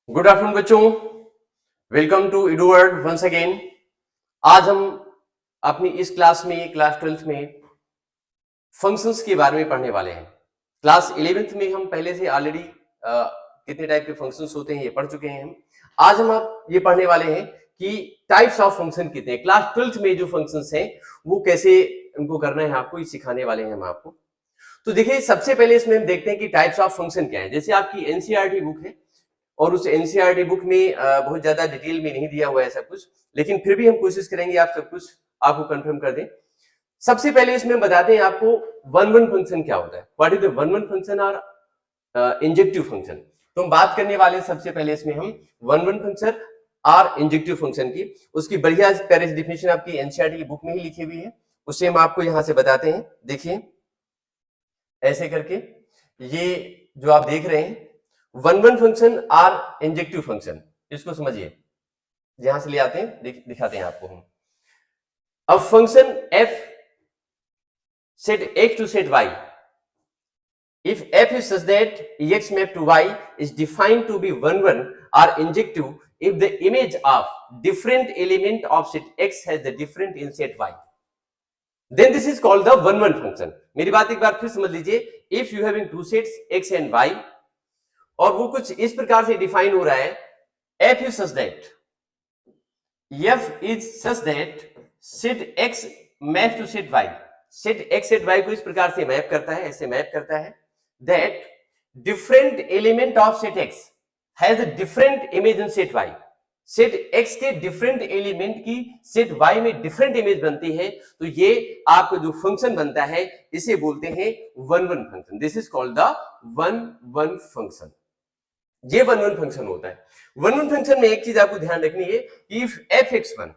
Good afternoon बच्चों, welcome to एडुवर्ड once again. आज हम अपनी इस क्लास में क्लास 12th में फंक्शंस के बारे में पढ़ने वाले हैं। क्लास 11th में हम पहले से ऑलरेडी कितने टाइप के फंक्शंस होते हैं ये पढ़ चुके हैं हम। आज हम आप ये पढ़ने वाले हैं कि टाइप्स ऑफ फंक्शन कितने हैं। क्लास 12th में जो फंक्शंस हैं वो कैसे उनको करना है आपको ये सिखाने वाले हैं हम आपको। तो देखिए, सबसे पहले इसमें हम देखते हैं कि टाइप्स ऑफ फंक्शन क्या है। जैसे आपकी एनसीईआरटी बुक है और उस एनसीईआरटी बुक में बहुत ज्यादा डिटेल में नहीं दिया हुआ है सब कुछ, लेकिन फिर भी हम कोशिश करेंगे आप सब कुछ आपको कंफर्म कर दें। सबसे पहले इसमें बताते हैं आपको वन वन फंक्शन क्या होता है। What is the one one function और इंजेक्टिव फंक्शन। तो हम बात करने वाले हैं सबसे पहले इसमें हम वन वन फंक्शन और इंजेक्टिव फंक्शन की। उसकी बढ़िया प्यारी डिफिनेशन आपकी एनसीईआरटी की बुक में ही लिखी हुई है, उससे हम आपको यहां से बताते हैं। देखिए ऐसे करके ये जो आप देख रहे हैं one one function or injective function, इसको समझिए। यहां से ले आते हैं, दिखाते हैं आपको हम। अब function f set x to set y, if f is such that x map to y is defined to be 1 1 or injective if the image of different element of set x has the different in set y, then this is called the one one function। मेरी बात एक बार फिर समझ लीजिए। if you having two sets x and y और वो कुछ इस प्रकार से डिफाइन हो रहा है, f is such that set x maps to set y, set x set y को इस प्रकार से मैप करता है, ऐसे मैप करता है that different element of set x has a different image in set y, set x के डिफरेंट एलिमेंट की सेट y में डिफरेंट इमेज बनती है, तो ये आपका जो फंक्शन बनता है इसे बोलते हैं one one function. This is called the one one function. ये वन वन फंक्शन होता है। वन वन फंक्शन में एक चीज आपको ध्यान रखनी है, if f(x1)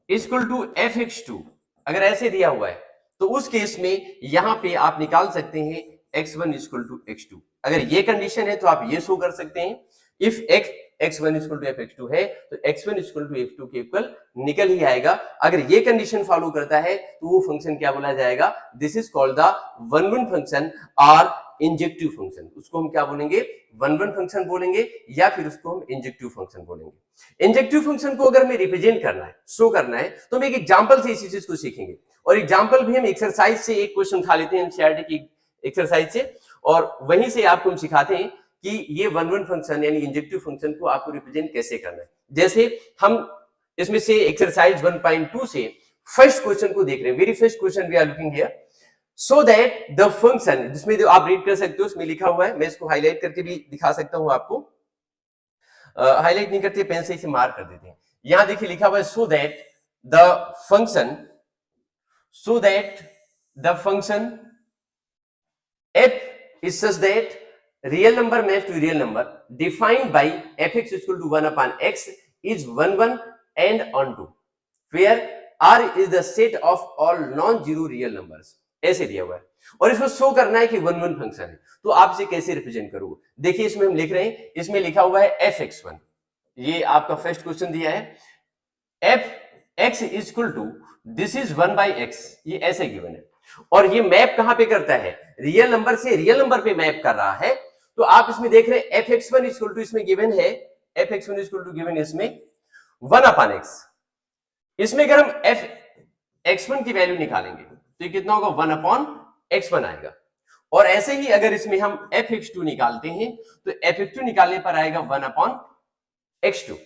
is equal to f(x2), अगर ऐसे दिया हुआ है तो उस केस में यहां पे आप निकाल सकते हैं x1 is equal to x2। अगर ये कंडीशन है तो आप ये शो कर सकते हैं, if x1 is equal to f(x2) है तो x1 is equal to f2 के इक्वल निकल ही आएगा। अगर ये कंडीशन फॉलो करता है तो वो फंक्शन क्या बोला जाएगा, this is called the one one function और इंजेक्टिव फंक्शन। उसको हम क्या बोलेंगे, वन वन फंक्शन बोलेंगे या फिर उसको हम इंजेक्टिव फंक्शन बोलेंगे। इंजेक्टिव फंक्शन को अगर हमें रिप्रेजेंट करना है, शो करना है, तो हम एक एग्जांपल से इसी चीज को सीखेंगे। और एग्जांपल भी हम एक्सरसाइज से एक क्वेश्चन उठा लेते हैं एनसीईआरटी की एक्सरसाइज से, और वहीं से आपको हम सिखाते हैं कि ये वन वन फंक्शन यानी इंजेक्टिव फंक्शन को आपको रिप्रेजेंट कैसे करना है। जैसे हम इसमें से एक्सरसाइज 1.2 से फर्स्ट क्वेश्चन को देख रहे हैं। Very first question we are looking here, so that the function, जिसमें जो आप रीड कर सकते हो उसमें लिखा हुआ है, मैं इसको हाईलाइट करके भी दिखा सकता हूं आपको। हाईलाइट नहीं करते, पेन से इसे मार्क कर देते हैं। यहां देखिए लिखा हुआ है सो that the function f is such that real number maps to real number defined by f(x) equal to 1 upon x is 1 1 and onto where r is the set of all non-zero real numbers। ऐसे दिया हुआ है और इसको show करना है कि one one function है, तो आप इसे कैसे रिप्रेजेंट करोगे। देखिए इसमें हम लिख रहे हैं, इसमें लिखा हुआ है f(x1), ये आपका फर्स्ट क्वेश्चन दिया है, f(x) is equal to this is 1 by x, ये ऐसे गिवन है। और ये मैप कहां पे करता है, रियल नंबर से रियल नंबर पे मैप कर रहा है। तो आप इसमें देख रहे हैं f(x1) इज इक्वल टू, इसमें गिवन है f(x1) is equal to given इसमें 1 upon x। इसमें अगर हम f(x1) की वैल्यू निकालेंगे तो ये कितना होगा, 1 upon x1 आएगा। और ऐसे ही अगर इसमें हम f(x2) निकालते हैं तो f(x2) निकालने पर आएगा 1 upon x2।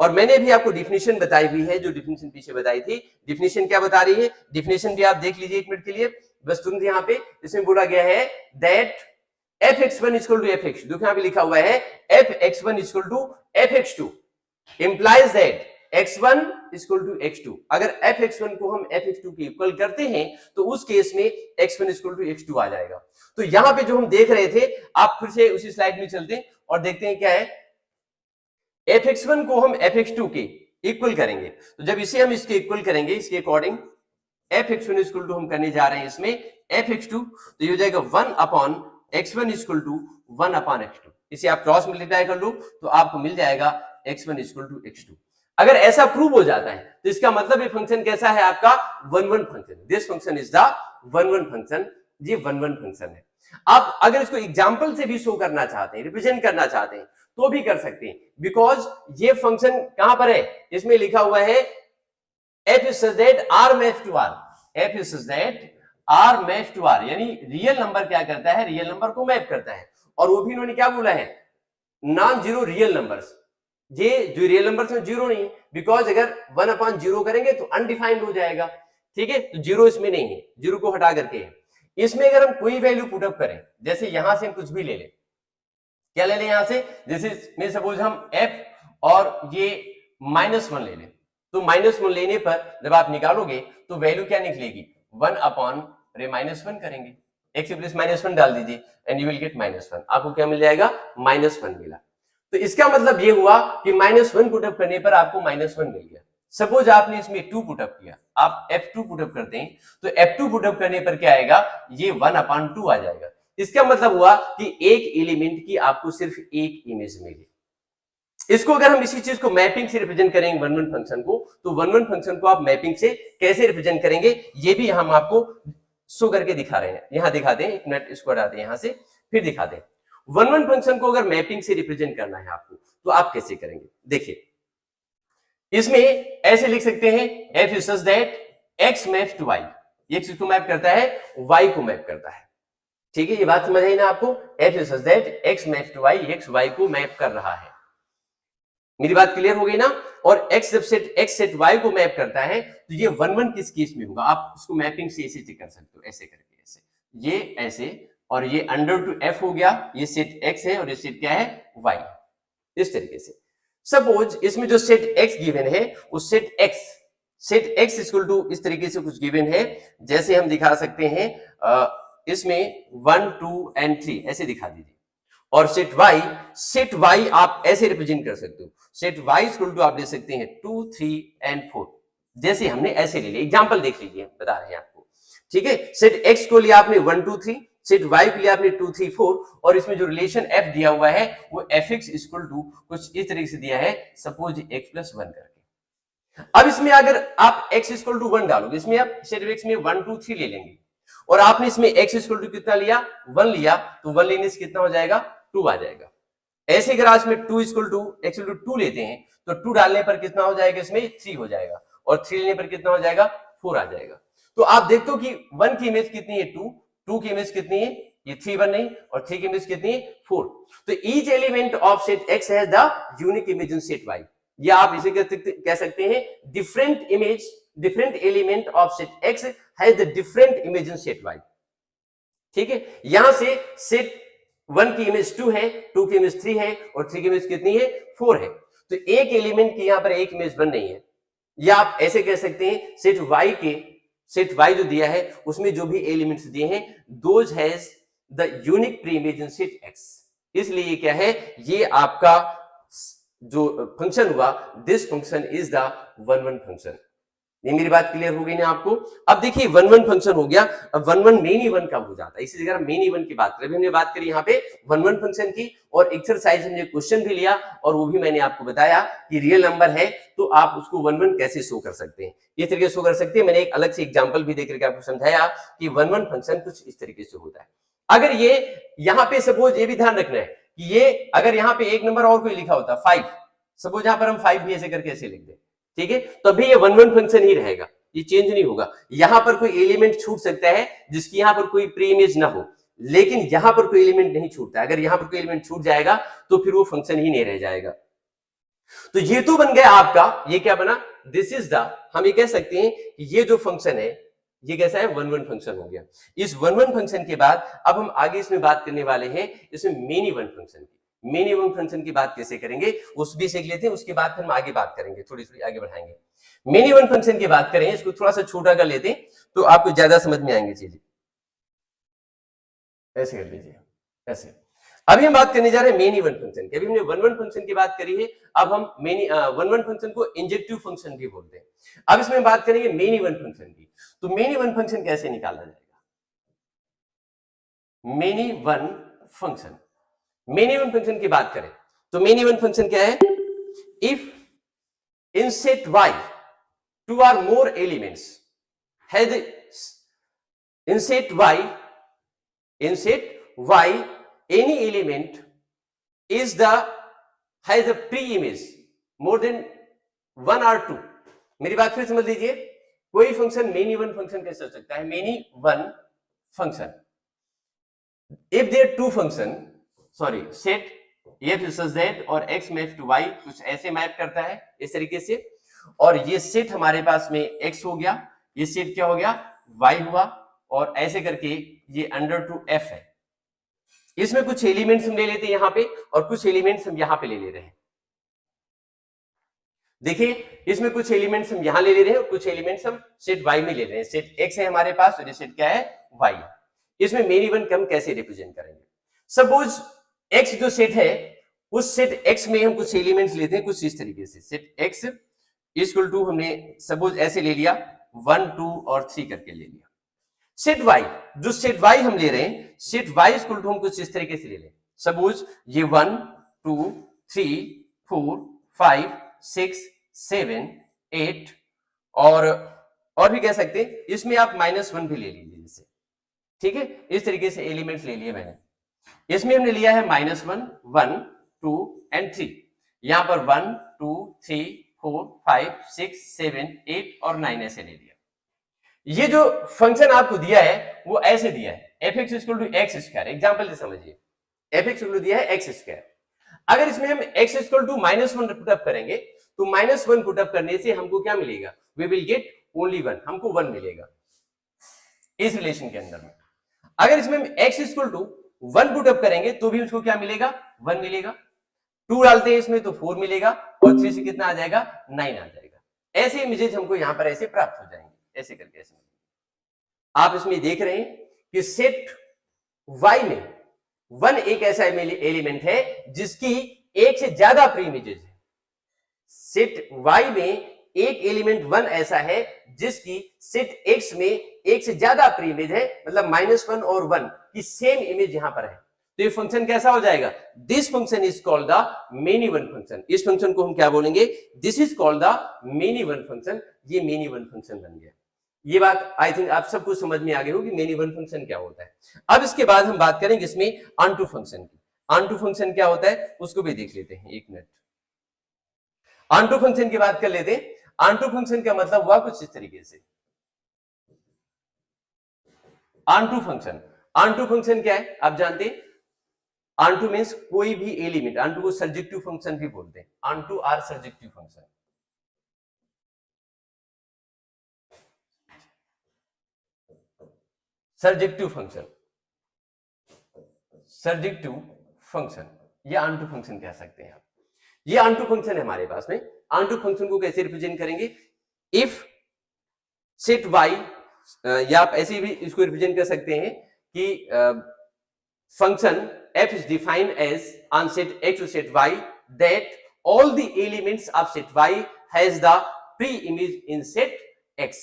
और मैंने भी आपको डिफिनेशन बताई हुई है, जो डिफिनेशन पीछे बताई थी। डिफिनेशन क्या बता रही है, डिफिनेशन भी आप देख लीजिए एक मिनट के लिए बस तुरंत। यहाँ पे इसमें बोला गया है that f(x1) is equal to f(x2), देखो यहाँ पे लिखा हुआ है f(x1) is equal to f(x2) implies that x1 is equal to x2। अगर f(x1) को हम f(x2) के इक्वल करते हैं तो उस केस में x1 is equal to x2 आ जाएगा। तो यहाँ पे जो हम देख रहे थे, आप फिर से उसी स्लाइड में चलते हैं और देखते हैं क्या है, f(x1) को हम f(x2) के इक्वल करेंगे। तो जब इसे हम इसके इक्वल करेंगे, इसके अकॉर्डिंग f(x1) इक्वल टू हम करने जा रहे हैं इसमें f(x2), तो ये हो जाएगा 1 upon x1 equal to 1 upon x2। इसे आप क्रॉस मल्टीप्लाई कर लो तो आपको मिल जाएगा x1 इक्वल टू x2। अगर ऐसा प्रूव हो जाता है तो इसका मतलब ये फंक्शन कैसा है आपका, one one function. This function is the one one function, ये वन वन फंक्शन है। आप अगर इसको एग्जाम्पल से भी शो करना चाहते हैं, रिप्रेजेंट करना चाहते हैं तो भी कर सकते हैं, बिकॉज ये फंक्शन कहां पर है, इसमें लिखा हुआ है f is such that r maps to r, f is such that r maps to r, यानी रियल नंबर क्या करता है, रियल नंबर को मैप करता है। और वो भी इन्होंने क्या बोला है, नॉन जीरो रियल नंबर्स, ये जो रियल नंबर्स में जीरो नहीं, बिकॉज अगर 1/0 करेंगे तो अनडिफाइंड हो जाएगा, ठीक है, तो जीरो इसमें नहीं है, जीरो को हटा करके है। इसमें अगर हम कोई वैल्यू पुटअप करें, जैसे यहां से हम कुछ भी ले लें, क्या ले लें यहां से, जैसे में सपोज हम f और ये -1 ले लें, तो -1 लेने पर जब आप निकालोगे तो वैल्यू क्या निकलेगी, 1/(-1) करेंगे, x प्लस -1 डाल दीजिए एंड यू विल गेट -1, आपको क्या मिल जाएगा, -1 मिला। तो इसका मतलब ये हुआ कि -1 पुटअप करने पर आपको -1 मिल गया। सपोज आपने इसमें 2 पुटअप किया, आप f2 पुटअप करते हैं, तो f2 पुटअप करने पर क्या आएगा, ये 1/2 आ जाएगा। इसका मतलब हुआ कि एक एलिमेंट की आपको सिर्फ एक इमेज मिली। इसको अगर हम इसी चीज को मैपिंग से रिप्रेजेंट करेंगे 1-1 फंक्शन को, तो 1-1 फंक्शन को आप मैपिंग से कैसे रिप्रेजेंट करेंगे, ये भी हम आपको शो करके दिखा रहे हैं। यहां दिखाते हैं, एक मिनट इसको हटाते हैं यहां से, फिर दिखाते हैं 1-1 फंक्शन को अगर मैपिंग से रिप्रेजेंट करना है आपको, तो आप कैसे करेंगे। देखिए इसमें ऐसे लिख सकते हैं, f is such that x maps to y, ये किसको मैप करता है, y को मैप करता है, ठीक है, ये बात समझ आई ना आपको, f is such that x maps to y, x y को मैप कर रहा है, मेरी बात क्लियर हो गई ना। और x जब सेट x सेट y को मैप करता है, तो ये 1-1 किस केस में होगा, आप उसको मैपिंग से ऐसे कर सकते हो, ऐसे करके, ऐसे, ये ऐसे, और ये √f हो गया, ये सेट x है और ये सेट क्या है, y, इस तरीके से। सपोज इसमें जो सेट x गिवन है, उस सेट x इक्वल टू इस तरीके से कुछ गिवन है, जैसे हम दिखा सकते हैं इसमें 1, 2 एंड 3 ऐसे दिखा दीजिए। और सेट y आप ऐसे रिप्रेजेंट कर सकते हो, सेट y इक्वल टू आप ले सकते हैं 2, 3 एंड 4, जैसे हमने ऐसे ले लिया। एग्जांपल देख लीजिए, बता रहे हैं आपको, ठीक है। सेट x को लिया आपने 1, 2, 3, सेट y के लिए आपने 2, 3, 4, और इसमें जो रिलेशन f दिया हुआ है वो fx इक्वल टू कुछ इस तरीके से दिया है, सपोज x प्लस 1 करके। अब इसमें अगर आप x इक्वल टू 1 डालोगे, इसमें आप सेट x में 1, 2, 3 ले लेंगे, और आपने इसमें x इक्वल टू कितना लिया, 1 लिया, तो 1 लेने से कितना हो जाएगा, 2 आ जाएगा। ऐसे अगर आज में 2 equal to x equal to 2 लेते हैं, तो 2 डालने पर कितना हो जाएगा, इसमें 3 हो जाएगा, और 3 लेने पर कितना हो जाएगा, 4 आ जाएगा। तो आप देखते हो कि 1 की इमेज कितनी है, 2 की इमेज कितनी है, ये 3 1 नहीं, और 3 की इमेज कितनी है, 4। तो each element of set x has the unique image in set y, या आप इसे कह सकते हैं different element of set x has the different image in set y, ठीक है। यहां से सेट 1 की इमेज 2 है, 2 की इमेज 3 है, और 3 की इमेज कितनी है, 4 है। तो एक एलिमेंट की यहां पर एक इमेज 1 नहीं है, या आप ऐसे कह सकते हैं सेट y जो दिया है उसमें जो भी एलिमेंट्स दिए हैं, those has the unique pre image in set x, इसलिए क्या है, ये आपका जो फंक्शन हुआ, this function is the 1-1 function. ये मेरी बात क्लियर हो गई ना आपको। अब देखिए 1-1 फंक्शन हो गया, अब 1-1 मेनी 1 कब हो जाता है, इसी जगह मेनी 1 की बात करें। हमने बात करी यहाँ पे 1-1 फंक्शन की, और एक्सरसाइज हमने क्वेश्चन भी लिया, और वो भी मैंने आपको बताया कि रियल नंबर है तो आप उसको 1-1 कैसे शो कर सकते हैं, इस तरीके से शो कर सकते हैं। मैंने एक अलग से एग्जाम्पल भी देकर के आपको समझाया कि 1-1 फंक्शन कुछ इस तरीके से होता है। अगर ये यहाँ पे सपोज, ये भी ध्यान रखना है कि ये अगर यहाँ पे एक नंबर और कोई लिखा होता 5, सपोज यहाँ पर हम 5 भी ऐसे करके ऐसे लिख दें, ठीक है, तभी ये 1-1 फंक्शन ही रहेगा, ये चेंज नहीं होगा। यहां पर कोई एलिमेंट छूट सकता है जिसकी यहां पर कोई प्री इमेज ना हो, लेकिन यहां पर कोई एलिमेंट नहीं छूटता। अगर यहां पर कोई एलिमेंट छूट जाएगा तो फिर वो फंक्शन ही नहीं रह जाएगा। तो ये तो बन गया आपका, ये क्या बना, दिस इज द, हम ये कह सकते हैं कि ये जो फंक्शन है ये कैसा है, 1-1 फंक्शन हो गया। इस 1-1 फंक्शन के बाद अब हम आगे इसमें बात करने वाले हैं इसमें मेनी 1 फंक्शन की। मेनी 1 फंक्शन की बात कैसे करेंगे उस भी सीख लेते हैं, उसके बाद फिर हम आगे बात करेंगे, थोड़ी थोड़ी आगे बढ़ाएंगे। मेनी 1 फंक्शन की बात करें, इसको थोड़ा सा छोटा कर लेते हैं तो आपको ज्यादा समझ में आएंगे चीजें। ऐसे कर लीजिए, ऐसे। अभी हम बात करने जा रहे हैं मेनी 1 फंक्शन की। अभी हमने 1-1 फंक्शन की बात करी है, अब हम मेनी 1-1 फंक्शन को इंजेक्टिव फंक्शन भी बोलते हैं। अब इसमें बात करेंगे मेनी 1 फंक्शन की। तो मेनी 1 फंक्शन कैसे निकाला जाएगा, मेनी 1 फंक्शन, मेनी 1 फंक्शन की बात करें तो मेनी 1 फंक्शन क्या है, if in set y 2 or more elements has in set y any element is the has a pre-image more than 1 or 2. मेरी बात फिर समझ लीजिए, कोई फंक्शन मेनी वन फंक्शन कैसे हो सकता है? Many one function if there are two function, sorry, set f is such that और x मैप टू y कुछ ऐसे मैप करता है इस तरीके से, और ये सेट हमारे पास में x हो गया, ये सेट क्या हो गया? y हुआ, और ऐसे करके ये अंडर टू f है। इसमें कुछ एलिमेंट्स हम ले लेते हैं यहां पे, और कुछ एलिमेंट्स हम यहां पे ले ले रहे हैं। देखिए, इसमें कुछ एलिमेंट्स हम यहां ले ले रहे हैं और कुछ एलिमेंट्स हम सेट y में ले रहे हैं। सेट x है हमारे पास और ये सेट क्या है? y। इसमें मेनी वन कम कैसे रिप्रेजेंट करेंगे? सपोज x जो सेट है, उस सेट x में हम कुछ एलिमेंट्स लेते हैं कुछ इस तरीके से। सेट x इक्वल टू हमने सपोज ऐसे ले लिया, 1 2 और 3 करके ले लिया। सेट y, जो सेट y हम ले रहे हैं, सेट y इक्वल टू हम कुछ इस तरीके से ले लें। सपोज ये 1 2 3 4 5 6 7 8 और भी कह सकते हैं, इसमें आप -1 भी ले लीजिए जैसे, ठीक है? इस तरीके से एलिमेंट्स ले लिए मैंने। इसमें हमने लिया है -1 1 2 एंड 3। यहां पर 1 2 3 4 5 6 7 8 और 9 ऐसे ले लिया। ये जो फंक्शन आपको दिया है वो ऐसे दिया है, f(x = x²। एग्जांपल से समझिए, f(x) दिया है x²। अगर इसमें हम x = -1 पुटअप करेंगे तो -1 पुटअप करने से हमको क्या मिलेगा? वी विल गेट ओनली 1, हमको 1 मिलेगा इस रिलेशन के अंदर में। अगर इसमें हम x = 1 पुटअप करेंगे तो भी उसको क्या मिलेगा? 1 मिलेगा। 2 डालते हैं इसमें तो 4 मिलेगा, और 3 से कितना आ जाएगा? 9 आ जाएगा। ऐसे इमेजेस हमको यहां पर ऐसे प्राप्त हो जाएंगे, ऐसे करके ऐसे। आप इसमें देख रहे हैं कि सेट y में 1 एक ऐसा एलिमेंट है जिसकी एक से ज्यादा प्री इमेजेस है। सेट y में एक एलिमेंट 1 ऐसा है जिसकी सेट x में एक से ज्यादा प्री इमेज है, मतलब -1 और 1 की सेम इमेज यहां पर है। तो ये फंक्शन कैसा हो जाएगा? This function is called the many one function. इस फंक्शन को हम क्या बोलेंगे? This is called the many one function. ये मेनी वन फंक्शन बन गया। ये बात आई थिंक आप सबको समझ में आ गई होगी मेनी वन फंक्शन क्या होता है। अब इसके बाद हम बात करेंगे इसमें ऑनटू फंक्शन की। ऑनटू फंक्शन क्या होता है उसको भी देख लेते हैं, एक मिनट। ऑनटू फंक्शन की बात कर लेते हैं। ऑनटू फंक्शन का मतलब हुआ कुछ इस तरीके से। ऑनटू फंक्शन, ऑनटू फंक्शन क्या है आप जानते हैं? ऑनटू मींस कोई भी एलिमेंट, ऑनटू को सर्जेक्टिव फंक्शन भी बोलते हैं। Onto or surjective function. Surjective function, surjective function, ये ऑनटू फंक्शन कह सकते हैं आप। ये ऑनटू फंक्शन है हमारे पास में। ऑनटू फंक्शन को कैसे रिप्रेजेंट करेंगे? इफ सेट y, या आप ऐसे भी इसको रिप्रेजेंट कर सकते हैं कि function f is defined as on set x to set y that all the elements of set y has the pre-image in set x।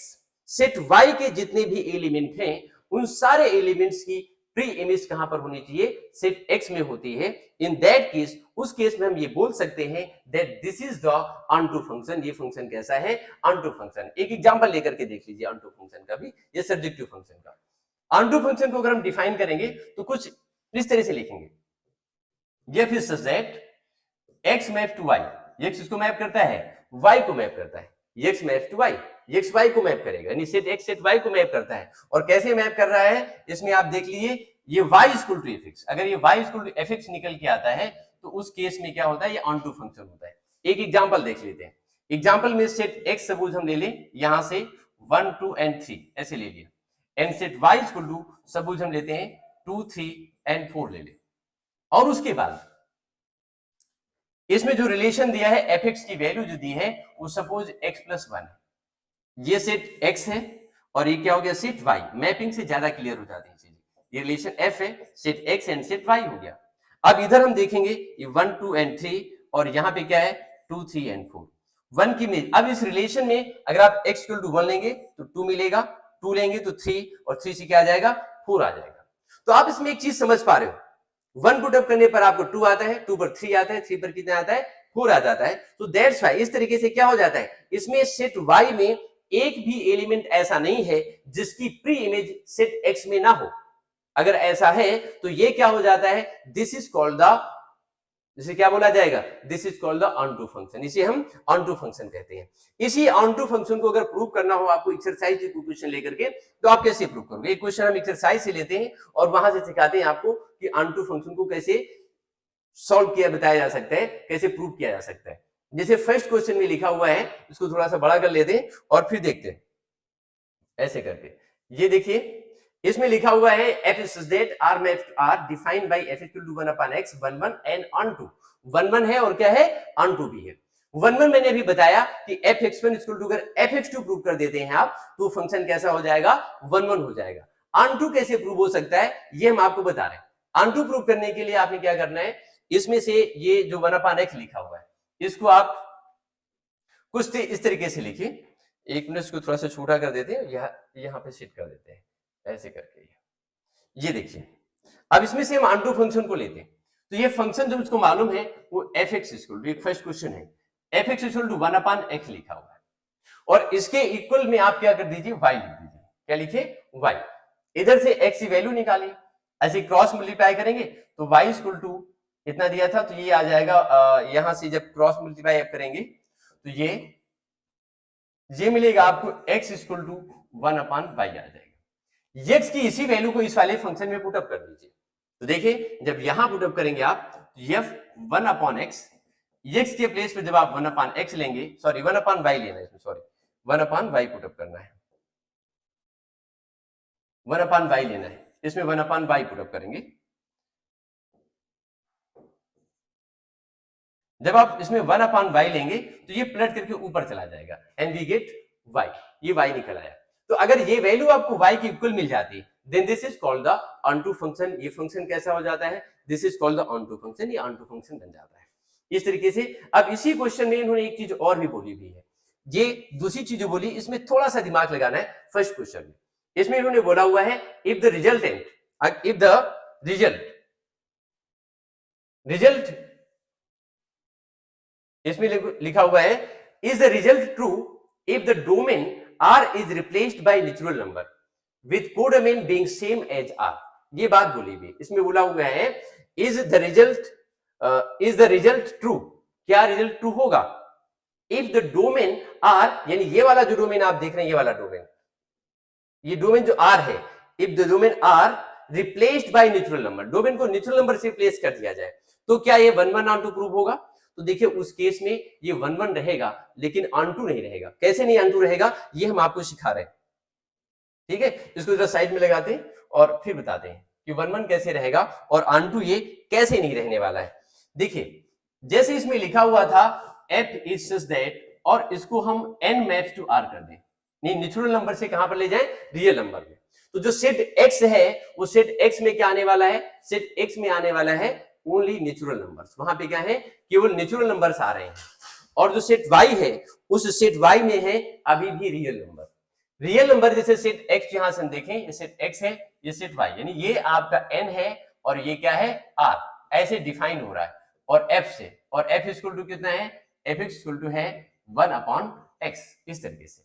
Set y के जितने भी एलिमेंट हैं उन सारे एलिमेंट्स की प्री इमेज कहां पर होनी चाहिए? सेट x में होती है। इन दैट केस, उस केस में हम ये बोल सकते हैं that this is the onto function. ये फंक्शन कैसा है? Onto function. एक एग्जांपल लेकर के देख लीजिए ऑनटू फंक्शन का भी, ये सर्जेक्टिव फंक्शन का। ऑनटू फंक्शन को अगर हम डिफाइन करेंगे तो कुछ इस तरह से लिखेंगे, ये फिर such that x map to y, x इसको मैप करता है, y को मैप करता है। x map to y, x y को मैप करेगा, यानी सेट x सेट y को मैप करता है। और कैसे मैप कर रहा है इसमें आप देख लीजिए, ये y इक्वल टू fx। अगर ये y इक्वल टू fx निकल के आता है तो उस केस में क्या होता है? ये ऑनटू फंक्शन होता है। एक एग्जांपल देख लेते हैं। एग्जांपल में सेट x सपोज हम ले लें, यहां से 1 2 एंड 3 ऐसे ले लिया, and set y equal to suppose हम लेते हैं 2 3 एंड 4 ले लें। और उसके बाद इसमें जो रिलेशन दिया है fx की वैल्यू जो दी है वो सपोज x+1 है। ये सेट x है और ये क्या हो गया? Set y। मैपिंग से ज्यादा क्लियर हो जाती है चीजें। ये रिलेशन f है, set x and set y हो गया। अब इधर हम देखेंगे ये 1 2 एंड 3, और यहां पे क्या है? 2 3 एंड 4, 1 की इमेज। अब इस रिलेशन में अगर आप x इक्वल टू 1 लेंगे तो 2 मिलेगा, 2 लेंगे तो 3, और 3 से क्या आ जाएगा? 4 आ जाएगा। तो आप इसमें एक चीज समझ पा रहे हो, 1 पुट अप करने पर आपको 2 आता है, 2 पर 3 आता है, 3 पर कितना आता है? 4 आ जाता है। तो दैट्स व्हाई इस तरीके से क्या हो जाता है, इसमें सेट y में एक भी एलिमेंट ऐसा नहीं है जिसकी प्री इमेज सेट x में ना हो। अगर ऐसा है तो ये क्या हो जाता है, दिस इज कॉल्ड द, जिसे क्या बोला जाएगा, this is called the onto function, इसे हम ऑनटू फंक्शन कहते हैं। इसी ऑनटू फंक्शन को अगर प्रूव करना हो आपको एक्सरसाइज के क्वेश्चन लेकर के, तो आप कैसे प्रूव करोगे? एक क्वेश्चन हम एक्सरसाइज से लेते हैं और वहां से सिखाते हैं आपको कि ऑनटू फंक्शन को कैसे सॉल्व किया, बताया जा सकता है, कैसे प्रूव किया जा सकता है। जैसे फर्स्ट क्वेश्चन में लिखा हुआ है, इसको थोड़ा सा बड़ा कर लेते हैं और फिर देखते हैं ऐसे करके। ये देखिए, इसमें लिखा हुआ है f is that r mapped to r defined by f equal to 1 upon x 1 1 and onto 1 1 है और क्या है, onto भी है। 1 1 मैंने अभी बताया कि f(x1) इक्वल टू, अगर f(x2) प्रूव कर देते हैं आप, तो फंक्शन कैसा हो जाएगा, 1 1 हो जाएगा। onto कैसे प्रूव हो सकता है, ये हम आपको बता रहे हैं। onto प्रूव करने के लिए आपने क्या करना है, इसमें से ये जो 1 upon x लिखा हुआ है, इसको आप कुछ इस तरीके से लिखिए। एक मिनट, इसको थोड़ा सा छोटा कर देते हैं, यहाँ पे सेट कर देते हैं ऐसे करके। ये देखिए, अब इसमें से हम ऑनटू फंक्शन को लेते हैं, तो ये फंक्शन जो मुझको मालूम है वो f(x) इक्वल टू, एक फर्स्ट क्वेश्चन है, f(x) equal to 1 upon x लिखा हुआ है, और इसके इक्वल में आप क्या कर दीजिए, y लिख दीजिए। क्या लिखे, y। इधर से x की वैल्यू निकालिए, ऐसे क्रॉस मल्टीप्लाई करेंगे तो y इक्वल टू इतना दिया था, तो ये आ जाएगा, यहां से जब क्रॉस मल्टीप्लाई आप करेंगे तो ये मिलेगा आपको x equal to 1 upon y आ जाएगा। x की इसी वैल्यू को इस वाले फंक्शन में पुटअप कर दीजिए, तो देखिए जब यहां पुटअप करेंगे आप, तो f 1 upon x, x के प्लेस पे जब आप 1 upon x लेंगे, सॉरी 1 upon y लेना है इसमें, सॉरी 1 upon y पुटअप करना है, 1 upon y लेना है, इसमें 1 upon y पुटअप करेंगे। जब आप इसमें 1 upon y लेंगे तो ये पलट करके ऊपर चला जाएगा, एंड वी गेट y, ये y निकल आया। तो अगर ये वैल्यू आपको y की इक्वल मिल जाती, then this is called the onto function. ये फंक्शन कैसा हो जाता है, this is called the onto function, ये ऑनटू फंक्शन बन जाता है इस तरीके से। अब इसी क्वेश्चन में इन्होंने एक चीज और भी बोली हुई है, ये दूसरी चीज जो बोली, इसमें थोड़ा सा दिमाग लगाना है। फर्स्ट क्वेश्चन में इसमें इन्होंने बोला हुआ है, इफ द रिजल्ट इसमें लिखा हुआ है, is the result true if the domain r is replaced by natural number with codomain being same as r। ये बात बोली हुई, इसमें बोला हुआ है is the result true, क्या रिजल्ट ट्रू होगा, if the domain r, यानी ये वाला जो डोमेन आप देख रहे हैं, ये वाला डोमेन, ये डोमेन जो r है, if the domain r replaced by natural number, domain को नेचुरल नंबर से रिप्लेस कर दिया जाए, तो क्या ये 1 1 onto प्रूव होगा? तो देखिए उस केस में ये 1 1 रहेगा, लेकिन onto नहीं रहेगा। कैसे नहीं onto रहेगा, ये हम आपको सिखा रहे हैं, ठीक है। इसको जरा साइड में लगाते हैं और फिर बताते हैं कि 1 1 कैसे रहेगा और onto ये कैसे नहीं रहने वाला है। देखिए जैसे इसमें लिखा हुआ था f is such that, और इसको हम n maps to r कर दें, नहीं नेचुरल नंबर से कहां पर ले जाएं, रियल नंबर में। तो जो सेट x है, वो सेट x में क्या आने वाला है, सेट x में आने वाला है ओनली नेचुरल नंबर्स, वहां पे क्या है, केवल नेचुरल नंबर्स आ रहे हैं। और जो सेट y है, उस सेट y में है अभी भी रियल नंबर। रियल नंबर जैसे सेट x, यहां से हम देखें, ये सेट x है, ये सेट y, यानी ये आपका n है और ये क्या है, r, ऐसे डिफाइन हो रहा है। और f से, और f इक्वल टू कितना है, f इक्वल टू है 1 अपॉन x, इस तरीके से।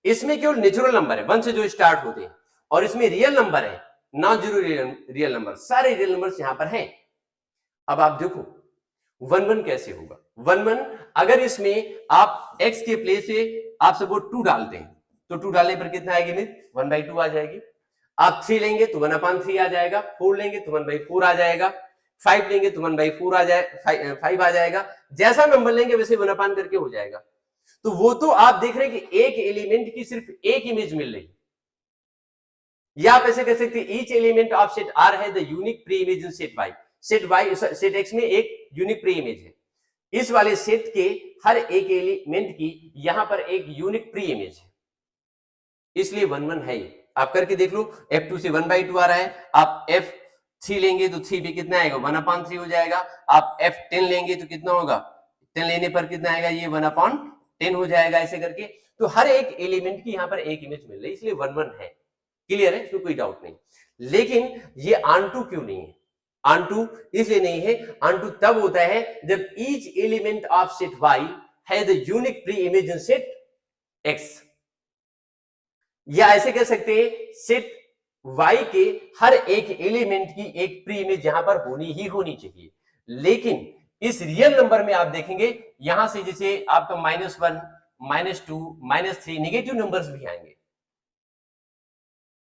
इसमें केवल नेचुरल नंबर है 1 से जो स्टार्ट होते हैं, और इसमें रियल नंबर है, नॉन जीरो रियल नंबर, सारे रियल नंबर्स यहां पर हैं। अब आप देखो 1 1 कैसे होगा, 1 1 अगर इसमें आप x के प्लेस पे आप सपोज 2 डालते हैं, तो 2 डालने पर कितना आएगी, 1/2 आ जाएगी। आप 3 लेंगे तो 1/3 आ जाएगा, 4 लेंगे तो 1/4 आ जाएगा, 5 लेंगे तो 1/4 आ जाए, 5 आ जाएगा। जैसा नंबर लेंगे वैसे 1/, करके हो जाएगा। तो वो तो आप देख रहे हैं कि एक एलिमेंट की सिर्फ एक इमेज मिल रही, या आप ऐसे कह सकते हैं each element of set R है the unique pre image in set Y। Set X में एक यूनिक प्री इमेज है, इस वाले सेट के हर एक एलिमेंट की यहां पर एक यूनिक प्री इमेज है, इसलिए 1 1 है। आप करके देख लो, F2 से 1/2 आ रहा है, आप F3 लेंगे तो 3 पे कितना आएगा, 1/3 हो जाएगा। आप F10 लेंगे तो कितना होगा, 10 लेने पर कितना आएगा, ये 1/10 हो जाएगा, ऐसे करके। तो हर एक एलिमेंट की यहां पर एक इमेज मिल रही है, इसलिए 1 1 है। क्लियर है, इसमें कोई डाउट नहीं। लेकिन ये onto क्यों नहीं है, onto इसलिए नहीं है, onto तब होता है जब each element of set Y has the unique pre-image in set X। या ऐसे कह सकते हैं सेट y के हर एक एलिमेंट की एक प्री इमेज यहां पर होनी ही होनी चाहिए। लेकिन इस रियल नंबर में आप देखेंगे यहां से जैसे आपका -1, -2, -3 नेगेटिव नंबर्स भी आएंगे।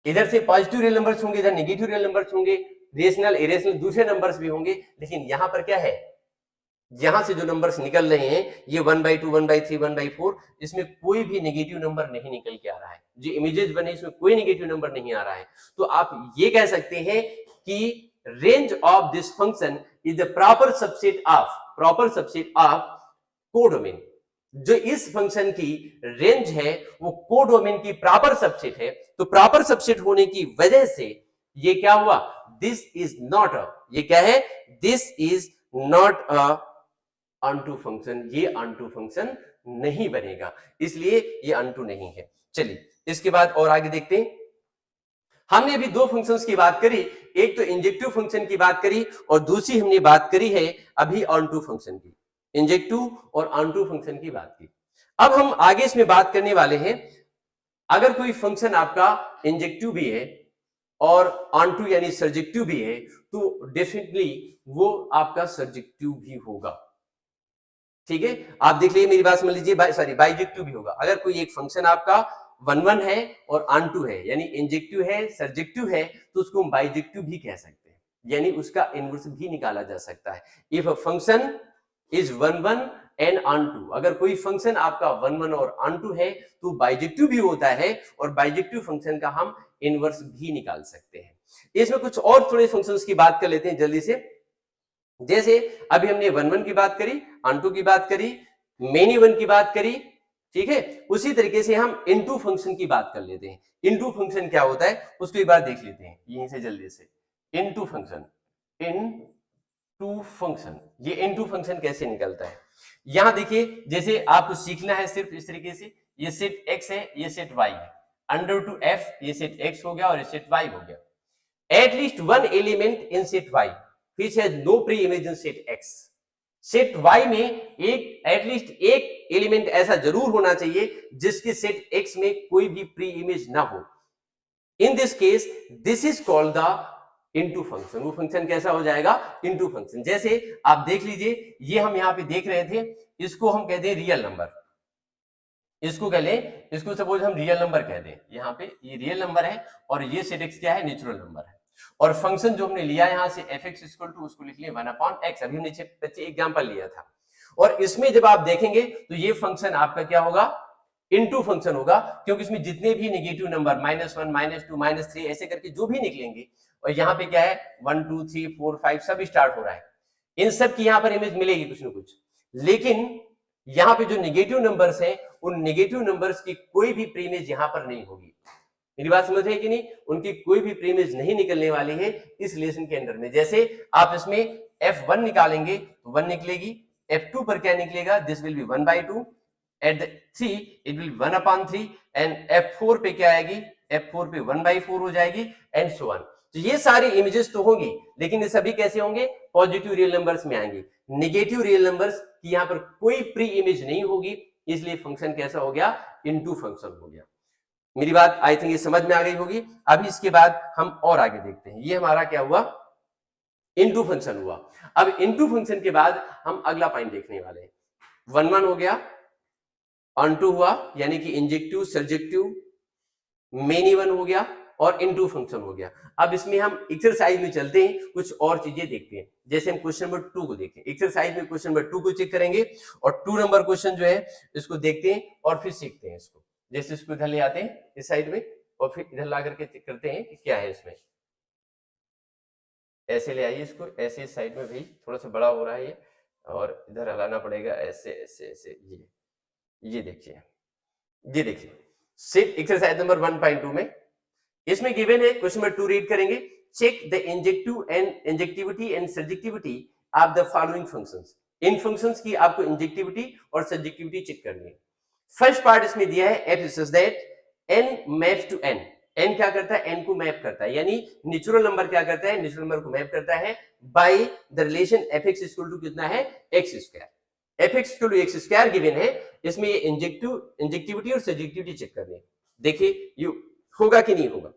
इधर से पॉजिटिव रियल नंबर्स होंगे, इधर नेगेटिव रियल नंबर्स होंगे, रेशनल इरेशनल दूसरे नंबर्स भी होंगे। लेकिन यहां पर क्या है, यहां से जो नंबर्स निकल रहे हैं ये 1/2, 1/3, 1/4, इसमें कोई भी नेगेटिव नंबर नहीं निकल के आ रहा है। जो इमेजेस बने इसमें कोई नेगेटिव नंबर नहीं आ रहा है। तो आप ये कह सकते हैं कि range of this function is the proper subset of codomain. जो इस फंक्शन की रेंज है वो कोडोमेन की प्रॉपर सबसेट है। तो प्रॉपर सबसेट होने की वजह से ये क्या हुआ, दिस इज नॉट अ, ये क्या है, this is not a unto function, ये अनटू फंक्शन नहीं बनेगा, इसलिए ये अनटू नहीं है। चलिए इसके बाद और आगे देखते हैं। हमने अभी दो फंक्शंस की बात करी, एक तो इंजेक्टिव फंक्शन की बात करी और दूसरी हमने बात करी है अभी ऑनटू फंक्शन की, इंजेक्टिव और ऑनटू फंक्शन की बात की। अब हम आगे इसमें बात करने वाले हैं, अगर कोई फंक्शन आपका इंजेक्टिव भी है और ऑनटू यानी सर्जेक्टिव भी है तो डेफिनेटली वो आपका सर्जेक्टिव भी होगा। ठीक है, आप देख लीजिए, मेरी बात समझ लीजिए, सॉरी बाइजेक्टिव भी होगा। अगर कोई एक फंक्शन आपका 1 है और ऑनटू है यानी इंजेक्टिव है सर्जेक्टिव है तो उसको हम बाइजेक्टिव भी कह सकते हैं, यानी उसका इनवर्स भी निकाला जा सकता है। If a function is 1 and onto, अगर कोई फंक्शन आपका 1 और ऑनटू है तो बाइजेक्टिव भी होता है और बाइजेक्टिव फंक्शन का हम इनवर्स भी निकाल सकते हैं। इसमें कुछ और थोड़े फंक्शंस की बात कर लेते हैं जल्दी से। जैसे अभी हमने 1 की बात करी, ऑनटू की बात करी, मेनी वन की बात करी, ठीक है। उसी तरीके से हम इनटू फंक्शन की बात कर लेते हैं। इनटू फंक्शन क्या होता है उसको एक बार देख लेते हैं यहीं से जल्दी से। इनटू फंक्शन, इनटू फंक्शन, ये इनटू फंक्शन कैसे निकलता है, यहां देखिए, जैसे आपको सीखना है सिर्फ इस तरीके से, ये सेट x है, ये सेट y है, √f, ये सेट x हो गया और ये सेट y हो गया। At least one element in set y which has no pre-image in set x. Set y में एक एटलीस्ट एक एलिमेंट ऐसा जरूर होना चाहिए जिसके सेट x में कोई भी प्री इमेज ना हो। In this case this is called the into function. वो फंक्शन कैसा हो जाएगा, इनटू फंक्शन। जैसे आप देख लीजिए, ये हम यहां पे देख रहे थे, इसको हम कहते हैं रियल नंबर, इसको कह लें, इसको सपोज हम रियल नंबर कह दें, यहाँ पे ये रियल नंबर है और ये सेट x क्या है, नेचुरल नंबर है। और फंक्शन जो हमने लिया यहां से fx इक्वल टू, उसको लिख लिया 1/x, अभी हमने बच्चे एग्जांपल लिया था। और इसमें जब आप देखेंगे तो ये फंक्शन आपका क्या होगा, इनटू फंक्शन होगा, क्योंकि इसमें जितने भी नेगेटिव नंबर -1, -2, -3 ऐसे करके जो भी निकलेंगे, और यहाँ पे क्या है 1 2 3 4 5 सब स्टार्ट हो रहा है, इन सब की यहाँ पर इमेज मिलेगी कुछ ना कुछ। लेकिन यहाँ पे जो नेगेटिव नंबर्स हैं उन नेगेटिव नंबर्स की कोई भी प्री इमेज यहाँ पर नहीं होगी। मेरी बात समझ रहे हैं कि नहीं, उनकी कोई भी प्री इमेज नहीं निकलने वाली है इस रिलेशन के अंदर में। जैसे आप इसमें f1 निकालेंगे तो 1 निकलेगी, f2 पर क्या निकलेगा, this will be 1/2, at the 3 it will 1/3, and f4 पे क्या आएगी, f4 पे 1/4 हो जाएगी, एंड सो ऑन। तो ये सारी इमेजेस तो होंगी, लेकिन ये सभी कैसे होंगे, पॉजिटिव रियल नंबर्स में आएंगे। नेगेटिव रियल नंबर्स की यहाँ पर कोई प्री इमेज नहीं होगी, इसलिए फंक्शन कैसा हो गया, इनटू फंक्शन हो गया। मेरी बात आई थिंक ये समझ में आ गई होगी। अभी इसके बाद हम और आगे देखते हैं, ये हमारा क्या हुआ, इनटू फंक्शन हुआ। अब इनटू फंक्शन के बाद हम अगला पॉइंट देखने वाले हैं। 1 हो गया, ऑनटू हुआ यानी कि इंजेक्टिव सर्जेक्टिव, मेनी वन हो गया और इनटू फंक्शन हो गया। अब इसमें हम एक्सरसाइज में चलते हैं, कुछ और चीजें देखते हैं। जैसे हम क्वेश्चन नंबर 2 को देखें, एक्सरसाइज में क्वेश्चन नंबर 2 को चेक करेंगे और 2 नंबर क्वेश्चन जो है इसको देखते हैं और फिर सीखते हैं इसको। जैसे इसको इधर ले आते हैं इस साइड में और फिर इधर ला करके चेक करते हैं कि क्या है इसमें। ऐसे ले आइए इसको, ऐसे इस साइड में भी थोड़ा सा बड़ा हो रहा है ये, और इधर हलाना पड़ेगा ऐसे ऐसे ऐसे। ये देखिए, ये देखिए सेट एक्सरसाइज नंबर 1.2 में इसमें गिवन है, क्वेश्चन नंबर 2 रीड करेंगे। Check the injective and injectivity and surjectivity of the following functions. इन फंक्शंस की आपको इंजेक्टिविटी और सर्जेक्टिविटी चेक करनी है। फर्स्ट पार्ट इसमें दिया है f such that n maps to n। n क्या करता है, n को मैप करता है, यानी नेचुरल नंबर क्या करता है, नेचुरल नंबर को मैप करता है by the relation fx equal to कितना है, x²। fx equal to x² given है, इसमें ये इंजेक्टिविटी और सर्जेक्टिविटी चेक करनी है। देखिए ये होगा कि नहीं होगा।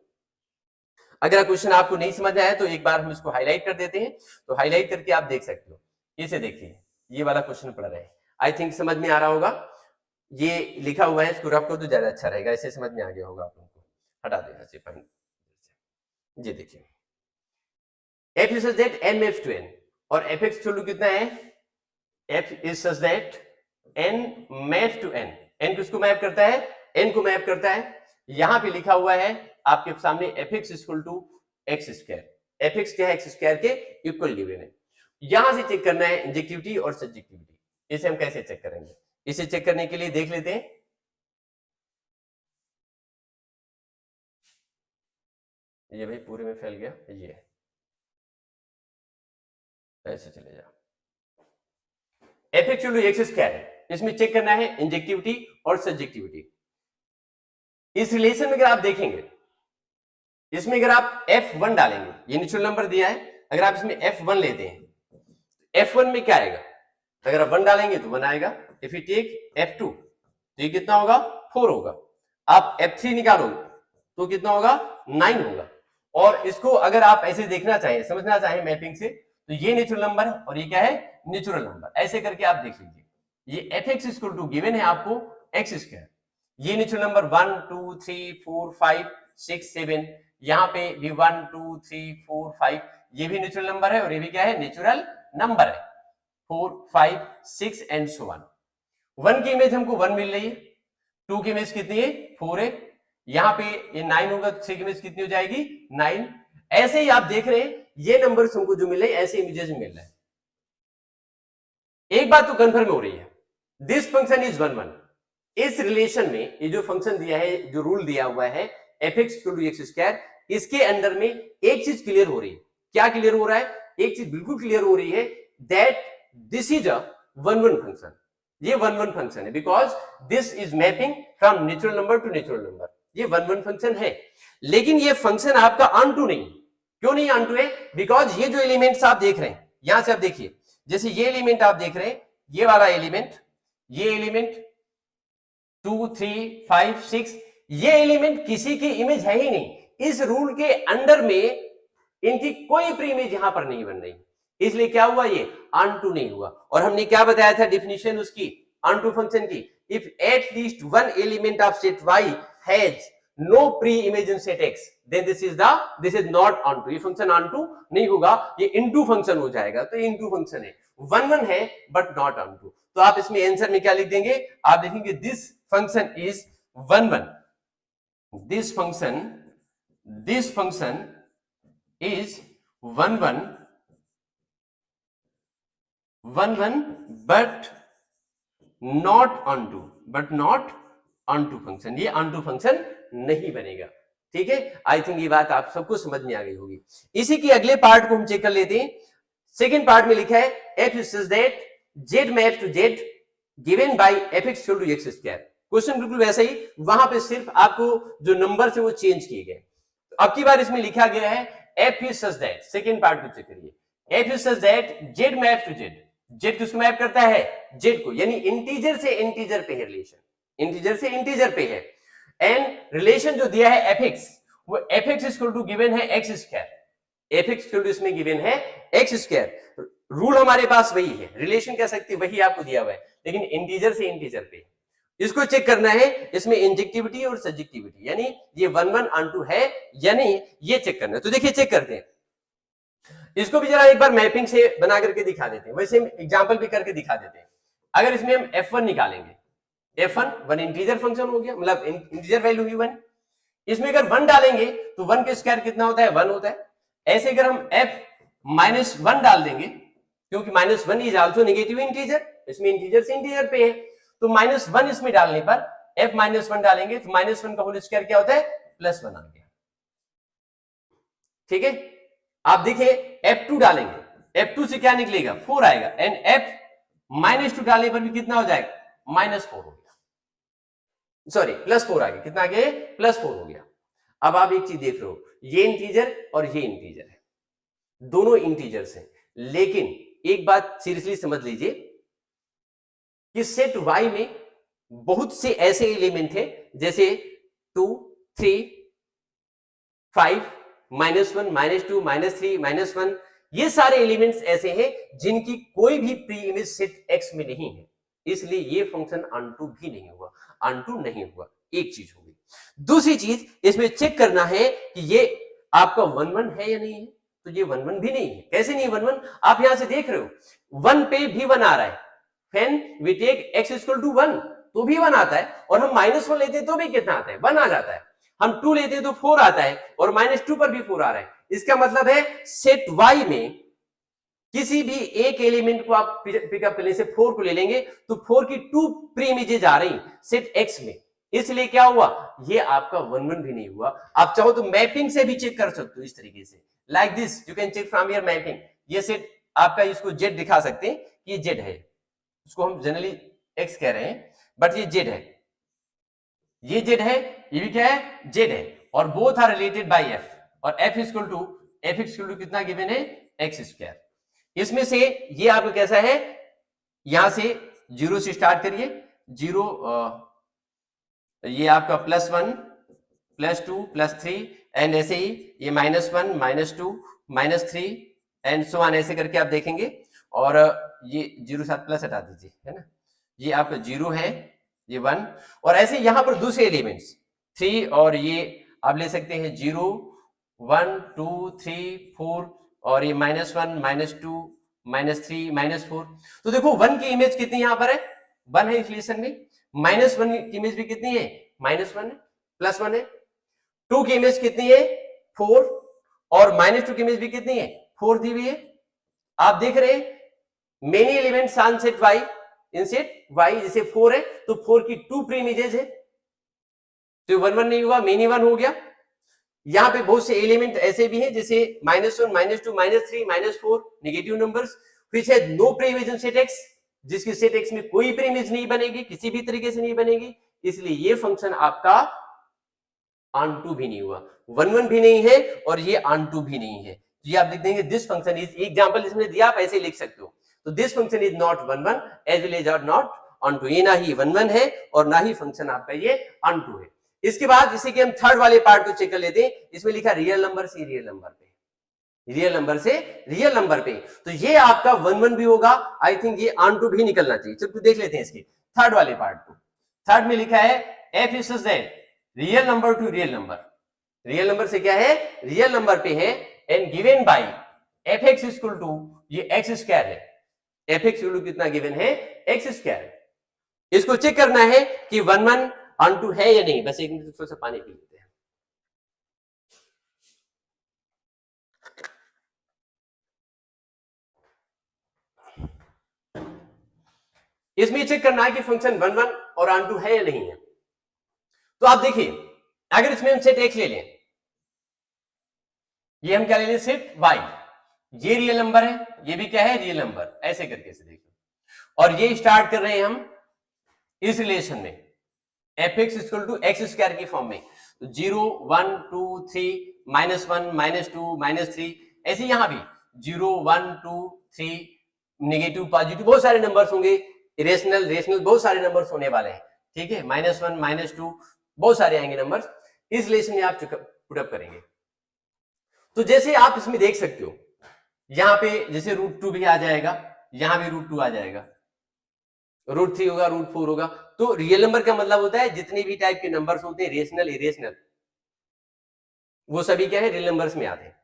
अगर क्वेश्चन आपको नहीं समझ आया तो एक बार हम इसको हाईलाइट कर देते हैं, तो हाईलाइट करके आप देख सकते हो। इसे देखिए, ये वाला क्वेश्चन पढ़ रहे हैं, आई थिंक समझ में आ रहा होगा। ये लिखा हुआ है, इसको रख कर तो ज्यादा अच्छा रहेगा, ऐसे समझ में आ गया होगा आप लोगों को। हटा दो यहाँ से पॉइंट। ये देखिए, f is such that n maps to n और fx इक्वल कितना है, f is such that n maps to n, n किसको मैप करता है, n को मैप करता है। यहां पे लिखा हुआ है आपके सामने fx equal to x square, fx क्या है, एक्स स्क्वायर के इक्वल गिवन है। यहां से चेक करना है इंजेक्टिविटी और सब्जेक्टिविटी। इसे हम कैसे चेक करेंगे, इसे चेक करने के लिए देख लेते हैं। ये भाई पूरे में फैल गया, ये ऐसे चले जाओ, fx एक्स स्क्वायर है, इसमें चेक करना है इंजेक्टिविटी और सब्जेक्टिविटी। इस रिलेशन में अगर आप देखेंगे, इसमें अगर आप f1 डालेंगे, ये नेचुरल नंबर दिया है, अगर आप इसमें f1 लेते हैं, f1 में क्या आएगा, अगर आप 1 डालेंगे तो 1 आएगा। इफ यू टेक f2 तो ये कितना होगा, 4 होगा। आप f3 निकालोगे तो कितना होगा, 9 होगा। और इसको अगर आप ऐसे देखना चाहें, समझना चाहें मैपिंग से, तो ये नेचुरल नंबर है और ये क्या है, नेचुरल नंबर। ऐसे करके आप देख लीजिए, ये fx इक्वल टू गिवन है आपको एक्स स्क्वायर, ये नेचुरल नंबर 1 2 3 4 5 6 7, यहाँ पे भी 1 2 3 4 5, ये भी नेचुरल नंबर है और ये भी क्या है, नेचुरल नंबर है, 4 5 6 एंड सो ऑन। 1 की इमेज हमको 1 मिल रही है, 2 की इमेज कितनी है, 4 है, यहाँ पे ये 9 होगा तो 3 की इमेज कितनी हो जाएगी, 9। ऐसे ही आप देख रहे हैं ये नंबर्स हमको जो मिले ऐसे इमेजेस मिल रहे हैं। एक बात तो कंफर्म हो रही है, दिस फंक्शन इज 1 1। इस रिलेशन में ये जो फंक्शन दिया है, जो रूल दिया हुआ है fx equal to x square, इसके अंदर में एक चीज क्लियर हो रही है। क्या क्लियर हो रहा है, एक चीज बिल्कुल क्लियर हो रही है, that this is a 1 1 function. ये 1 1 फंक्शन है, because this is mapping from natural number two natural number. ये 1 1 फंक्शन है, लेकिन ये फंक्शन आपका ऑन नहीं। क्यों नहीं ऑन है, बिकॉज ये जो एलिमेंट्स आप देख रहे हैं, यहां से आप देखिए, जैसे ये एलिमेंट आप देख रहे हैं, ये वाला एलिमेंट, ये एलिमेंट 2 3 5 6, ये एलिमेंट किसी की इमेज है ही नहीं। इस रूल के अंडर में इनकी कोई प्री इमेज यहां पर नहीं बन रही, इसलिए क्या हुआ, ये ऑन नहीं हुआ। और हमने क्या बताया था डेफिनेशन उसकी, ऑन फंक्शन की, if at least one element of set y has no pre image in set x, then this is not onto। ये फंक्शन onto नहीं होगा, ये into फंक्शन हो जाएगा, तो into फंक्शन है, 1 1 है बट नॉट onto। तो आप इसमें आंसर में क्या लिख देंगे, आप लिखेंगे this function is 1 1, this function is 1 1 but not onto function, ये onto फंक्शन नहीं बनेगा। ठीक है, आई थिंक ये बात आप सबको समझ में आ गई होगी। इसी के अगले पार्ट को हम चेक कर लेते हैं। सेकेंड पार्ट में लिखा है f is such that z maps to z given by fx equal to x square। Question बिल्कुल वैसा ही, वहां पे सिर्फ आपको जो नंबर से वो चेंज किए गए। तो अब की बार इसमें लिखा गया है f is such that, second part को चेक करिए, f is such that z maps to z, z किसको मैप करता है, z को, यानी इंटीजर से इंटीजर पे है रिलेशन, इंटीजर से इंटीजर पे है। एंड रिलेशन जो दिया है fx, वो fx इक्वल टू गिवन है x square, fx equal to इसमें गिवन है x स्क्वायर। रूल हमारे पास वही है, रिलेशन कह सकते वही आपको दिया हुआ है, लेकिन इंटीजर से इंटीजर पे। इसको चेक करना है, इसमें इंजेक्टिविटी और सब्जेक्टिविटी, यानी ये 1 1 onto है या नहीं, ये चेक करना है। तो देखिए चेक करते हैं, इसको भी जरा एक बार मैपिंग से बना करके दिखा देते हैं, वैसे एग्जांपल भी करके दिखा देते हैं। अगर इसमें हम f1 निकालेंगे, f1 वन इंटीजर फंक्शन हो गया, मतलब इंटीजर वैल्यू ही 1। इसमें अगर 1 डालेंगे तो 1 के स्क्वायर कितना होता है, 1 होता है। ऐसे अगर हम f -1 डाल देंगे, क्योंकि -1 इज आल्सो नेगेटिव इंटीजर, इसमें इंटीजर से इंटीजर पे है, तो -1 इसमें डालने पर f -1 डालेंगे तो -1 का होल स्क्वायर क्या होता है, +1 आ गया। ठीक है, आप देखिए f2 डालेंगे, f2 से क्या निकलेगा, 4 आएगा, एंड f -2 डालने पर भी कितना हो जाएगा, -4 हो गया, सॉरी +4 आ गया, कितना आ गया, +4 हो गया। अब आप एक चीज देख रहे हो, ये इंटीजर और ये इंटीजर है, दोनों इंटीजर्स हैं, लेकिन एक बात सीरियसली समझ लीजिए कि सेट y में बहुत से ऐसे एलिमेंट हैं, जैसे 2 3 5 -1, -2, -3, -1, ये सारे एलिमेंट्स ऐसे हैं जिनकी कोई भी प्री इमेज सेट X में नहीं है, इसलिए ये फंक्शन अनटू भी नहीं हुआ, अनटू नहीं हुआ। एक चीज हो गई। दूसरी चीज इसमें चेक करना है कि ये आपका 1 1 है या नहीं है, तो ये 1 1 भी नहीं है। कैसे नहीं 1 1? आप यहां से देख रहे हो 1 पे भी 1 आ रहा है, when we take x equal to 1 तो भी 1 आता है, और हम -1 लेते हैं तो भी कितना आता है, 1 आ जाता है। हम 2 लेते हैं तो 4 आता है, और -2 पर भी 4 आ रहा है। इसका मतलब है सेट y में किसी भी एक एलिमेंट को आप पिकअप करने से 4 को ले लेंगे तो 4 की 2 प्री इमेजेस आ रही सेट x में, इसलिए क्या हुआ, ये आपका 1 1 भी नहीं हुआ। आप चाहो तो मैपिंग से भी चेक कर सकते हो इस तरीके से, like this you can check from your mapping. ये सेट आपका, इसको z दिखा सकते हैं कि ये z है, उसको हम जनरली x कह रहे हैं, बट ये z है, ये z है, ये भी क्या है, z है, और both are related by f, और f इक्वल टू कितना गिवन है, x स्क्वायर। इसमें से ये आपका कैसा है, यहां से 0 से स्टार्ट करिए, 0 ये आपका +1 +2 +3 एंड ऐसे ही ये -1 -2 -3 एंड सो ऑन, ऐसे करके आप देखेंगे। और ये 0 साथ प्लस हटा दीजिए, है ना, ये आपका 0 है, ये 1, और ऐसे यहां पर दूसरे एलिमेंट्स 3, और ये आप ले सकते हैं 0 1 2 3 4, और ये -1 -2 -3 -4। तो देखो 1 की इमेज कितनी यहां पर है, 1 है इस रिलेशन में, -1 की इमेज भी कितनी है, -1 है, +1 है, 2 की इमेज कितनी है, 4, और -2 की इमेज भी कितनी है, 4 दी हुई है। आप देख रहे हैं many elements on set y, in set y जैसे 4 है तो 4 की 2 प्री इमेजेस है, तो 1 1 नहीं हुआ, मेनी 1 हो गया। यहां पे बहुत से एलिमेंट ऐसे भी हैं जैसे -1 -2 -3 -4 negative numbers which has no pre image in set x, जिसकी सेट x में कोई प्री इमेज नहीं बनेगी, किसी भी तरीके से नहीं बनेगी, इसलिए ये फंक्शन आपका ऑन2 भी नहीं हुआ, 1 1 भी नहीं है और ये ऑन2 भी नहीं है। ये आप लिख देंगे दिस फंक्शन इज, एग्जांपल इसमें दिया, आप ऐसे लिख सकते हो, तो this function is not 1 1 as well as not onto, ये ना ही 1 1 है और ना ही फंक्शन आपका ये ऑन2 है। इसके बाद इसी के हम थर्ड वाले पार्ट को चेक कर लेते हैं। इसमें लिखा रियल नंबर से रियल नंबर पे, रियल नंबर से रियल नंबर पे, तो ये आपका 1 1 भी होगा, आई थिंक ये ऑन2 भी निकलना चाहिए। चलो देख लेते हैं इसके थर्ड वाले पार्ट को। थर्ड में लिखा है f is such that real number to real number, real number से क्या है, रियल नंबर पे है, and given by fx equal to, ये x स्क्वायर है, fx इक्वल टू कितना गिवन है, x स्क्वायर। इसको चेक करना है कि 1 1 ऑन2 है या नहीं। बस एक मिनट थोड़ा सा पानी पी लेते हैं। इसमें चेक करना है कि फंक्शन 1 1 और ऑन2 है या नहीं है। तो आप देखिए, अगर इसमें हम सेट x ले लें, ये हम क्या ले लें, सेट y, ये रियल नंबर है, ये भी क्या है, रियल नंबर, ऐसे करके से देखिए, और ये स्टार्ट कर रहे हैं हम इस रिलेशन में fx equal to x square की फॉर्म में, 0 1 2 3 -1 -2 -3, ऐसे यहां भी 0 1 2 3 नेगेटिव पॉजिटिव बहुत सारे नंबर्स होंगे, इरेशनल रेशनल बहुत सारे नंबर्स होने वाले हैं, ठीक है, -1 -2 बहुत सारे आएंगे नंबर्स, इस रिलेशन में आप पुटअप करेंगे। तो जैसे आप इसमें देख सकते हो, यहां पे जैसे √2 भी आ जाएगा, यहां भी √2 आ जाएगा, √3 होगा, √4 होगा। तो रियल नंबर का मतलब होता है जितने भी टाइप के नंबर्स होते हैं, रेशनल इरेशनल, वो सभी क्या है, रियल नंबर्स में आते हैं।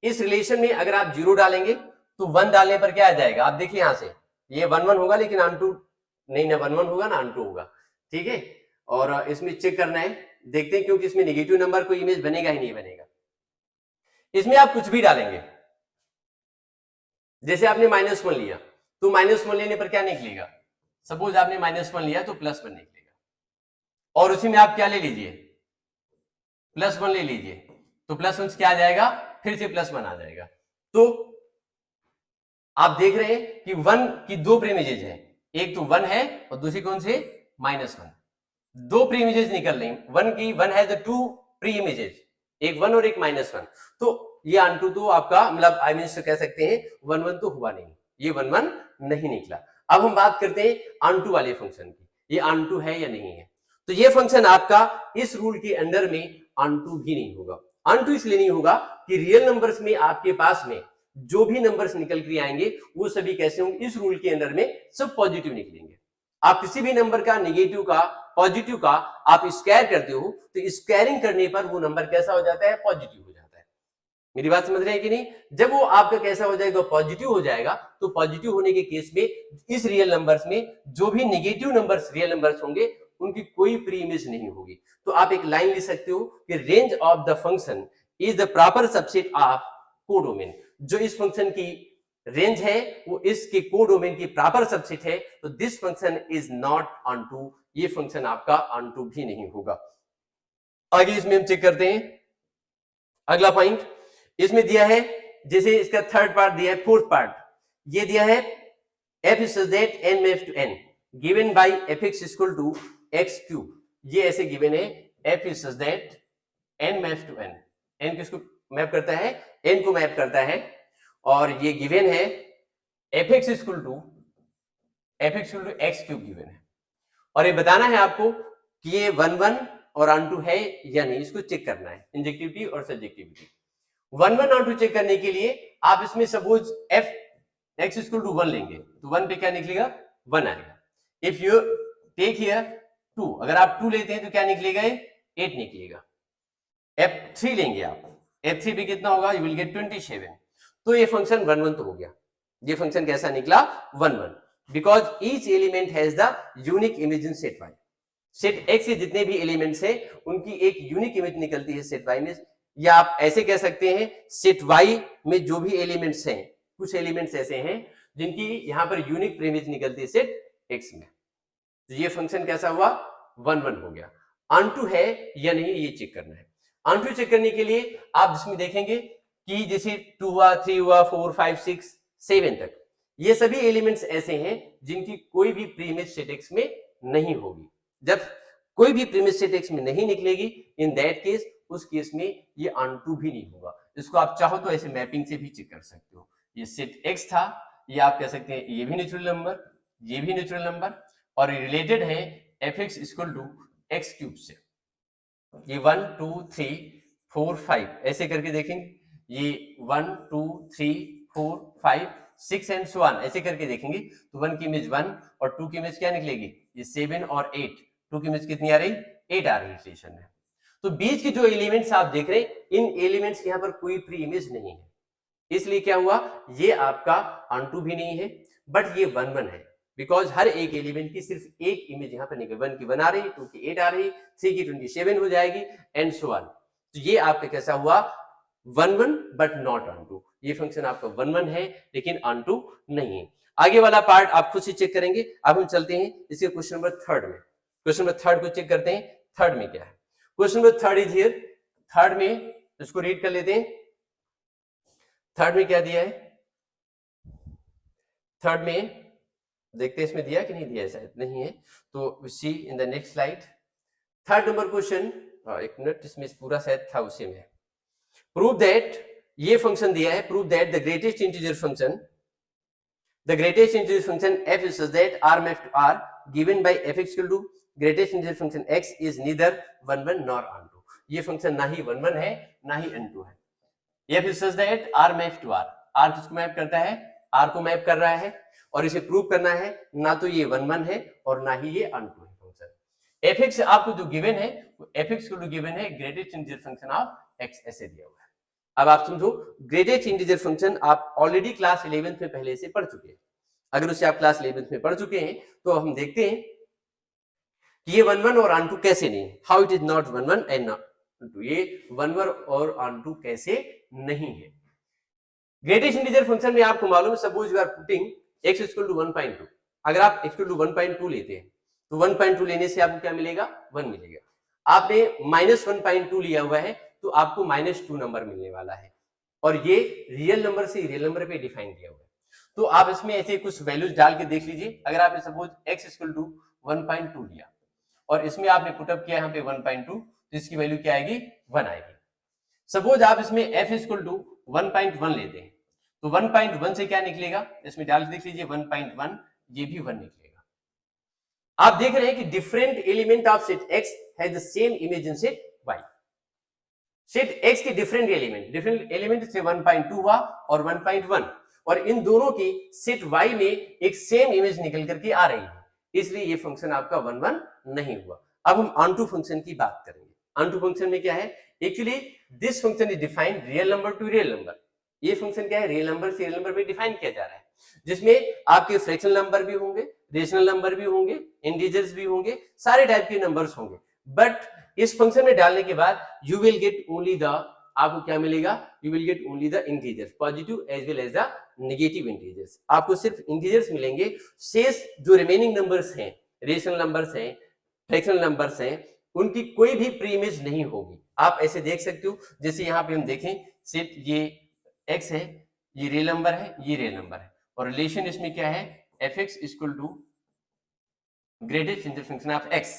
इस रिलेशन में अगर आप 0 डालेंगे तो 1 डालने पर क्या आ जाएगा, आप देखिए यहां से ये 1 1 होगा, लेकिन ऑन2 नहीं, ना 1 1 होगा ना ऑन2 होगा, ठीक है। और इसमें चेक करना है, देखते हैं, क्योंकि इसमें नेगेटिव नंबर कोई इमेज बनेगा ही नहीं बनेगा। इसमें आप कुछ भी डालेंगे, जैसे आपने -1 लिया तो -1 लेने पर क्या निकलेगा, सपोज आपने -1 लिया तो +1 निकलेगा, और उसी में आप क्या ले लीजिए, +1 ले लीजिए, तो +1 क्या आ जाएगा, फिर से +1 आ जाएगा। तो आप देख रहे हैं कि 1 की 2 प्री इमेजेस है, एक तो 1 है और दूसरी कौन से, -1, 2 प्री इमेजेस निकल रही, 1 की 1 है 2 प्री इमेजेस, एक 1 और एक -1, तो ये ऑन2 तो आपका मतलब आई मीन कह सकते हैं 1 1 तो हुआ नहीं, ये 1 1 नहीं निकला। अब हम बात करते हैं ऑन2 वाले फंक्शन की, ये ऑन2 है या नहीं है। तो ये फंक्शन आपका इस रूल के अंडर में ऑन2 भी नहीं होगा, ऑन टू इसलिए नहीं होगा कि रियल नंबर्स में आपके पास में जो भी नंबर्स निकल कर आएंगे वो सभी कैसे होंगे, इस रूल के अंदर में सब पॉजिटिव निकलेंगे। आप किसी भी नंबर का, नेगेटिव का, पॉजिटिव का आप स्क्वायर करते हो तो स्क्वायरिंग करने पर वो नंबर कैसा हो जाता है, पॉजिटिव हो जाता है। मेरी बात समझ रहे हैं कि नहीं? जब वो आपका कैसा हो जाएगा, पॉजिटिव हो जाएगा, तो पॉजिटिव होने के केस में इस रियल नंबर्स में जो भी नेगेटिव नंबर्स रियल नंबर्स होंगे उनकी कोई प्री इमेज नहीं होगी। तो आप एक लाइन लिख सकते हो कि range of the function is the proper subset of codomain. जो इस फंक्शन की रेंज है वो इसके कोडोमेन की प्रॉपर सबसेट है, तो this function is not onto, ये फंक्शन आपका ऑन टू भी नहीं होगा। आगे इसमें हम चेक करते हैं अगला पॉइंट। इसमें दिया है, जैसे इसका थर्ड पार्ट दिया है, फोर्थ पार्ट ये दिया है f is such that n maps to n given by fx is equal to x cube। ये ऐसे गिवन है f is such that n maps to n, n किसको मैप करता है, n को मैप करता है, और ये गिवन है fx is equal to x cube given है। और ये बताना है आपको कि ये 1 और ऑन टू है या नहीं, इसको चेक करना है, इंजेक्टिविटी और सब्जेक्टिविटी। 1 ऑन टू चेक करने के लिए आप इसमें suppose f x equal to 1 लेंगे तो 1 पे क्या निकलेगा, 1 आएगा। इफ यू टेक हियर 2, अगर आप 2 लेते हैं तो क्या निकलेगा, 8 निकलेगा। f3 लेंगे आप, f3 पे कितना होगा, यू विल गेट 27। तो ये फंक्शन 1 तो हो गया। ये फंक्शन कैसा निकला, 1 because each element has the unique image in set y। Set x के जितने भी एलिमेंट्स हैं उनकी एक यूनिक इमेज निकलती है सेट y में, या आप ऐसे कह सकते हैं सेट y में जो भी एलिमेंट्स हैं, कुछ एलिमेंट्स ऐसे हैं जिनकी यहां पर यूनिक इमेज निकलती है सेट x में। तो ये फंक्शन कैसा हुआ, 1 हो गया। ऑन टू है या नहीं ये चेक करना है। ऑन टू चेक करने के लिए आप जिसमें देखेंगे कि जैसे 2 हुआ, 3 हुआ, 4, 5, 6, 7 तक, ये सभी एलिमेंट्स ऐसे हैं जिनकी कोई भी प्री इमेज सेट x में नहीं होगी। जब कोई भी प्री इमेज सेट x में नहीं निकलेगी, इन दैट केस, उस केस में ये ऑन टू भी नहीं होगा। इसको आप चाहो तो ऐसे मैपिंग से भी चेक कर सकते हो। ये सेट x था, ये आप कह सकते हैं ये भी नेचुरल नंबर, ये भी नेचुरल नंबर, और रिलेटेड है fx equal to x cube से। ये 1 2 3 4 5 ऐसे करके देखेंगे, ये 1 2 3 4 5 6 एंड सो ऑन ऐसे करके देखेंगे, तो 1 की इमेज 1 और 2 की इमेज क्या निकलेगी, ये 7 और 8। 2 की इमेज कितनी आ रही, 8 आ रही रिलेशन में। तो बीच के जो एलिमेंट्स आप देख रहे हैं, इन एलिमेंट्स के यहाँ पर कोई प्री इमेज नहीं है, इसलिए क्या हुआ, ये आपका ऑन टू भी नहीं है, बट ये 1 है, बिकॉज हर एक एलिमेंट की सिर्फ एक इमेज यहाँ पर निकल, 1 की 1 आ रही, 2 की 8 आ रही, 3 की 27 हो जाएगी एंड सो ऑन। तो ये आपका कैसा हुआ, 1 बट नॉट ऑन टू। ये फंक्शन आपका 1 है लेकिन ऑन टू नहीं है। आगे वाला पार्ट आप खुद से चेक करेंगे। अब हम चलते हैं इसके क्वेश्चन नंबर 3 में। क्वेश्चन नंबर 3 को चेक करते हैं, 3 में क्या है। Question number 3 is here. 3 में इसको रीड कर लेते हैं। 3 में क्या दिया है, 3 में देखते हैं इसमें दिया कि नहीं दिया है, शायद नहीं है, तो we see in the next slide. 3 number question, एक मिनट, इसमें पूरा शायद था उसी में। प्रूव दैट, ये फंक्शन दिया है, prove that the greatest integer function f is such that r maps to r given by fx equal to greatest integer function x is neither 1 nor onto। ये फंक्शन ना ही 1 है ना ही onto है। f is such that r maps to r, r किसको map करता है, r को map कर रहा है, और इसे प्रूव करना है, ना तो ये 1 है और ना ही ये onto है फंक्शन। fx आपको जो गिवन है वो fx को गिवन है greatest integer function of x ऐसे दिया हुआ है। अब आप समझो, ग्रेटेस्ट इंटीजर फंक्शन आप ऑलरेडी क्लास 11th में पहले से पढ़ चुके हैं। अगर उसे आप क्लास 11th में पढ़ चुके हैं तो हम देखते हैं कि ये 1 और ऑन टू कैसे नहीं, how it is not 1 and on, ये 1 और ऑन टू कैसे नहीं है। ग्रेटेस्ट इंटीजर फंक्शन में आपको मालूम है, suppose you are putting x equal to 1.2, अगर आप x इक्वल टू 1.2 लेते हैं तो 1.2 लेने से आपको क्या मिलेगा, 1 मिलेगा। आपने -1.2 लिया हुआ है तो आपको -2 नंबर मिलने वाला है, और ये रियल नंबर से रियल नंबर पे डिफाइन किया हुआ है। तो आप इसमें ऐसे कुछ वैल्यूज डाल के देख लीजिए। अगर आपने सपोज x इक्वल टू 1.2 लिया और इसमें आपने पुटअप किया यहाँ पे 1.2, तो इसकी वैल्यू क्या आएगी, 1 आएगी। सपोज आप इसमें f इक्वल टू 1.1 लेते हैं तो 1.1 से क्या निकलेगा, इसमें डाल के देख लीजिए 1.1, ये भी 1 निकलेगा। आप देख रहे हैं कि different element of set x has the same image in set y। Set x की डिफरेंट एलिमेंट से 1.2 हुआ और 1.1, और इन दोनों की सेट वाई में एक सेम इमेज निकल करके आ रही है, इसलिए ये फंक्शन आपका 1 1 नहीं हुआ। अब हम ऑन टू फंक्शन की बात करेंगे। ऑन टू फंक्शन में क्या है, actually this function is defined real number to real number. ये फंक्शन क्या है, रियल नंबर से रियल नंबर में डिफाइन किया जा रहा है, जिसमें आपके फ्रैक्शनल नंबर भी होंगे, रेशनल नंबर भी होंगे, इंटीजर्स भी होंगे, सारे टाइप के नंबर्स होंगे। बट इस फंक्शन में डालने के बाद you will get only the, आपको क्या मिलेगा, you will get only the integers, positive as well as the negative integers. आपको सिर्फ इंटीजर्स मिलेंगे, शेष जो रिमेनिंग नंबर्स हैं, रेशनल नंबर्स हैं, फ्रैक्शनल नंबर्स हैं, उनकी कोई भी प्री इमेज नहीं होगी। आप ऐसे देख सकते हो, जैसे यहाँ पे हम देखें, सेट ये x है, ये रियल नंबर है, ये रियल नंबर है, और रिलेशन इसमें क्या है, fx equal to greatest integer function of x।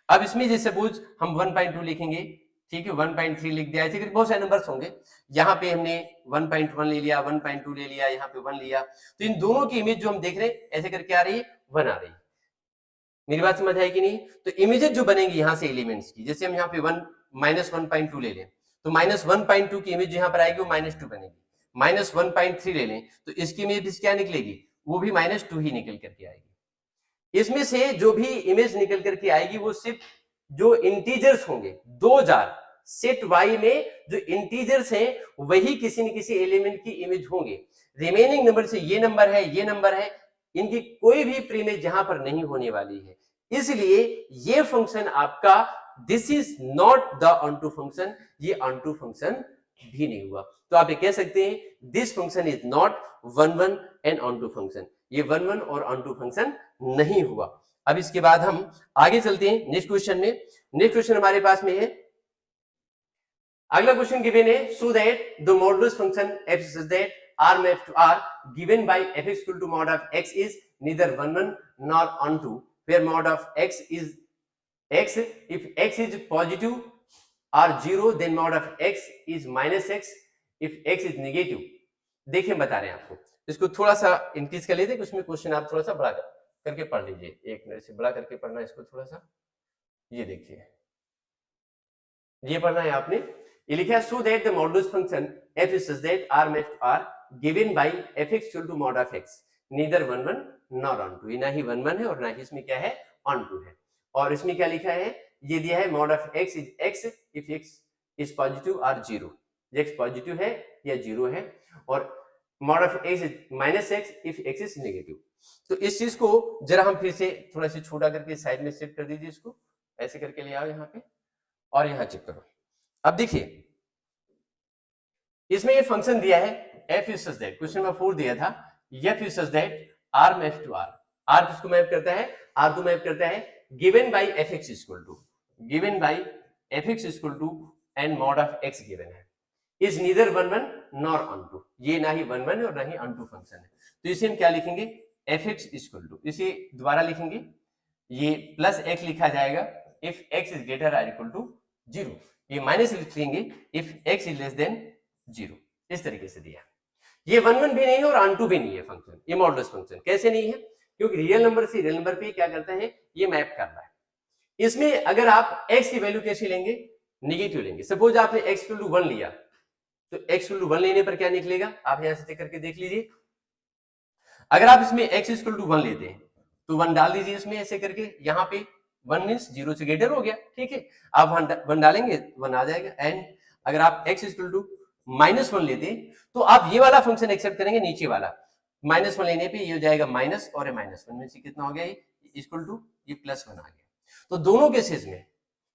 अब इसमें जैसे सपोज हम 1.2 लिखेंगे, ठीक है, 1.3 लिख दिया, ऐसे करके बहुत सारे नंबर्स होंगे। यहाँ पे हमने 1.1 ले लिया, 1.2 ले लिया, यहाँ पे 1 लिया, तो इन दोनों की इमेज जो हम देख रहे हैं ऐसे करके आ रही है, 1 आ रही है। मेरी बात समझ आई कि नहीं? तो इमेजेस जो बनेंगी यहाँ से एलिमेंट्स की, जैसे हम यहाँ पे 1-1.2 ले लें, तो -1.2 की इमेज यहाँ पर आएगी, वो -2 बनेगी। -1.3 ले लें, तो इसकी इमेज क्या निकलेगी, वो भी -2 ही निकल करके आएगी। इसमें से जो भी इमेज निकल करके आएगी वो सिर्फ जो इंटीजर्स होंगे 2000 सेट वाई में जो इंटीजर्स हैं वही किसी न किसी एलिमेंट की इमेज होंगे। रिमेनिंग नंबर से ये नंबर है, ये नंबर है, इनकी कोई भी प्रीइमेज जहां पर नहीं होने वाली है। इसलिए ये फंक्शन आपका this is not the onto function, ये ऑनटू फंक्शन भी नहीं हुआ। तो आप ये कह सकते हैं this function is not 1 1 and onto function, ये 1 1 और ऑनटू फंक्शन नहीं हुआ। अब इसके बाद हम आगे चलते हैं नेक्स्ट क्वेश्चन में। नेक्स्ट क्वेश्चन हमारे पास में है, अगला क्वेश्चन गिवन है, सो that the modulus function f such that r maps to r given by fx equal to mod of x is neither 1 1 nor onto, where mod of x is x, if x is positive or 0 then mod of x is -x if x is negative। देखिए बता रहे हैं आपको, इसको थोड़ा सा increase कर लेते, उसमें क्वेश्चन आप थोड़ा सा बड़ा करके पढ़ लीजिए, एक मिनट से बड़ा करके पढ़ना इसको थोड़ा सा। ये देखिए, ये पढ़ना है आपने, ये लिखा है सो that the modulus function f is such that r maps to r given by fx equal to mod of x neither 1 1 nor onto, ये ना ही 1 1 है और ना ही इसमें क्या है onto है। और इसमें क्या लिखा है, ये दिया है mod of x is x if x is positive or 0, x positive है या 0 है, और mod of x is -x if x is negative। तो इस चीज को जरा हम फिर से थोड़ा सा छोटा करके साइड में शिफ्ट कर दीजिए, इसको ऐसे करके ले आओ यहाँ पे और यहाँ चेक करो। अब देखिए इसमें ये फंक्शन दिया है f is such that, question number 4 दिया था f is such that r maps to r, r किसको मैप करता है, r को मैप करता है given by fx equal to, given by fx equal to and mod of x given है, is neither 1 1 nor onto, ये ना ही 1 1 है और ना ही onto फंक्शन है। तो इसे हम क्या लिखेंगे, fx equal to, इसे दोबारा लिखेंगे, ये प्लस x लिखा जाएगा if x is greater or equal to 0, ये माइनस लिखेंगे if x is less than 0, इस तरीके से दिया। ये 1 1 भी नहीं है और ऑनटू भी नहीं है फंक्शन, ये मॉडुलस फंक्शन कैसे नहीं है, क्योंकि रियल नंबर से रियल नंबर पे क्या करता है, ये मैप कर रहा है। इसमें अगर आप x की वैल्यू कैसी लेंगे, नेगेटिव लेंगे। सपोज आपने x इक्वल टू 1 लिया, तो x इक्वल टू 1 लेने पर क्या निकलेगा, आप यहां से चेक करके देख लीजिए। अगर आप इसमें x इक्वल टू 1 लेते हैं तो 1 डाल दीजिए इसमें ऐसे करके, यहाँ पे 1 मींस 0 से ग्रेटर हो गया, ठीक है, आप 1 डालेंगे 1 आ जाएगा। एंड अगर आप x इक्वल टू -1 लेते तो आप ये वाला फंक्शन एक्सेप्ट करेंगे, नीचे वाला -1 लेने पे ये हो जाएगा माइनस, और -1 में से कितना हो गया, ये इक्वल टू ये +1 आ गया। तो दोनों केसेस में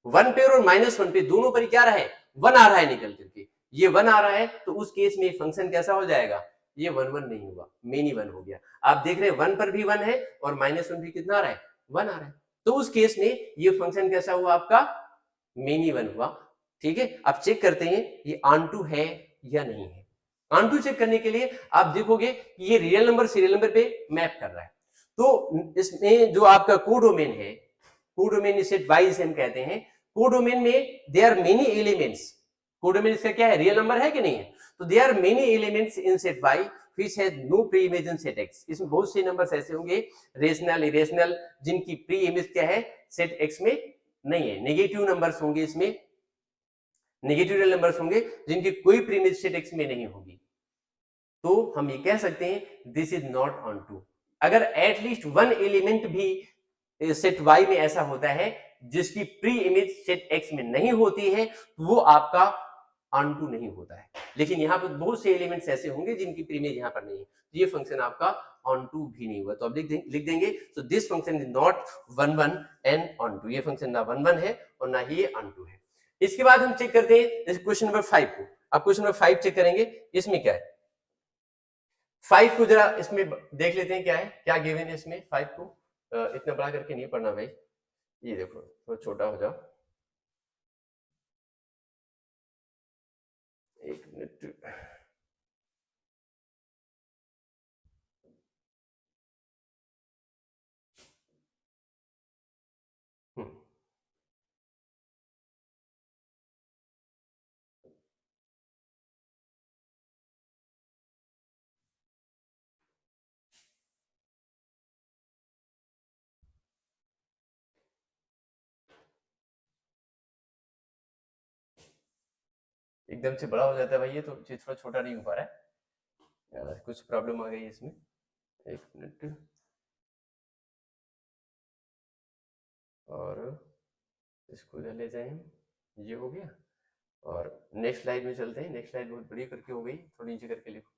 1 पे और -1 पे दोनों पर क्या रहा है, 1 आ रहा है निकल करके, ये 1 आ रहा है, तो उस केस में फंक्शन कैसा हो जाएगा, ये 1 1 नहीं हुआ, मेनी 1 हो गया। आप देख रहे हैं 1 पर भी 1 है और -1 भी कितना आ रहा है, 1 आ रहा है, तो उस केस में ये फंक्शन कैसा हुआ आपका, मेनी 1 हुआ, ठीक है। अब चेक करते हैं ये ऑनटू है या नहीं है। ऑनटू चेक करने के लिए आप देखोगे कि ये रियल नंबर सीरियल नंबर पे मैप कर रहा है, तो इसमें जो आपका कोडोमेन है, कोडोमेन सेट वाई से हम कहते हैं, कोडोमेन में there are many elements, codomain इसका क्या है, रियल नंबर है कि नहीं है, तो there are many elements in set Y which has no pre image in set X. इसमें बहुत से नंबर्स ऐसे होंगे रेशनल इरेशनल जिनकी प्री इमेज क्या है, सेट एक्स में नहीं है, नेगेटिव नंबर्स होंगे इसमें, नेगेटिव रियल नंबर्स होंगे जिनकी कोई प्री इमेज सेट x में नहीं होगी, तो हम ये कह सकते हैं this is not onto. अगर एटलीस्ट वन एलिमेंट भी सेट y में ऐसा होता है जिसकी प्री इमेज सेट x में नहीं होती है, तो वो आपका ऑन टू नहीं होता है। लेकिन यहाँ पर बहुत से एलिमेंट्स ऐसे होंगे जिनकी प्री इमेज यहाँ पर नहीं है, ये फंक्शन आपका ऑन टू भी नहीं हुआ। तो अब लिख देंगे so this function is not 1 1 and onto. ये फंक्शन ना 1 1 है और ना ही ये ऑन टू है। इसके बाद हम चेक करते हैं क्वेश्चन नंबर 5 को। अब क्वेश्चन नंबर 5 चेक करेंगे, इसमें क्या है 5 को जरा इसमें देख लेते हैं क्या है, क्या गिवन है इसमें। 5 को इतना बड़ा करके नहीं पढ़ना भाई, ये देखो थोड़ा छोटा हो जाओ, एक मिनट। एकदम से बड़ा हो जाता है भाई, ये तो थोड़ा छोटा नहीं हो पा रहा है, कुछ प्रॉब्लम आ गई है इसमें। एक मिनट, और इसको इधर ले जाए हम, ये हो गया। और नेक्स्ट स्लाइड में चलते हैं। नेक्स्ट स्लाइड बहुत बड़ी करके हो गई, थोड़ी नीचे करके लिखो।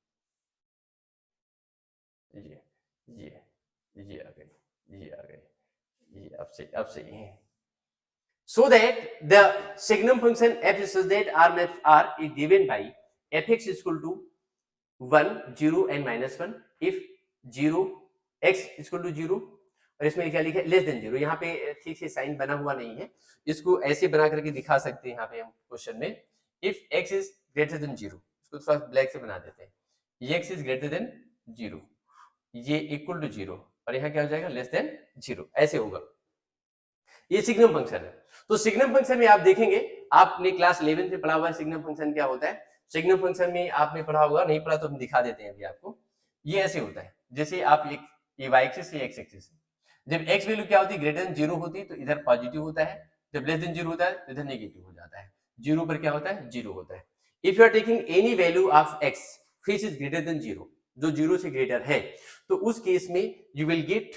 ये आ गई, ये आ गई, ये अब सही है। So that the signum function f such that r maps r is given by fx is equal to 1 0 and -1 if 0 x is equal to 0, और इसमें क्या लिखा है लेस देन 0। यहाँ पे ठीक से साइन बना हुआ नहीं है, इसको ऐसे बना करके दिखा सकते हैं यहाँ पे हम क्वेश्चन में। If x is greater than 0, इसको थोड़ा ब्लैक से बना देते हैं, ये x इज ग्रेटर देन 0, ये इक्वल टू 0, और यहाँ क्या हो जाएगा लेस देन 0, ऐसे होगा। ये सिग्नम फंक्शन है। तो सिग्नम फंक्शन में आप देखेंगे, आपने क्लास 11 में पढ़ा हुआ है सिग्नम फंक्शन क्या होता है। सिग्नम फंक्शन में आपने पढ़ा होगा, नहीं पढ़ा तो हम दिखा देते हैं अभी आपको। ये ऐसे होता है जैसे आप एक ये y एक्सिस, ये x एक्सिस, जब x वैल्यू क्या होती है ग्रेटर देन 0 होती है तो इधर पॉजिटिव होता है, जब लेस देन 0 होता है तो इधर नेगेटिव हो जाता है। 0 पर क्या होता है 0 होता है। If you are taking any value of x which is greater than 0, जो 0 से ग्रेटर है, तो उस केस में you will get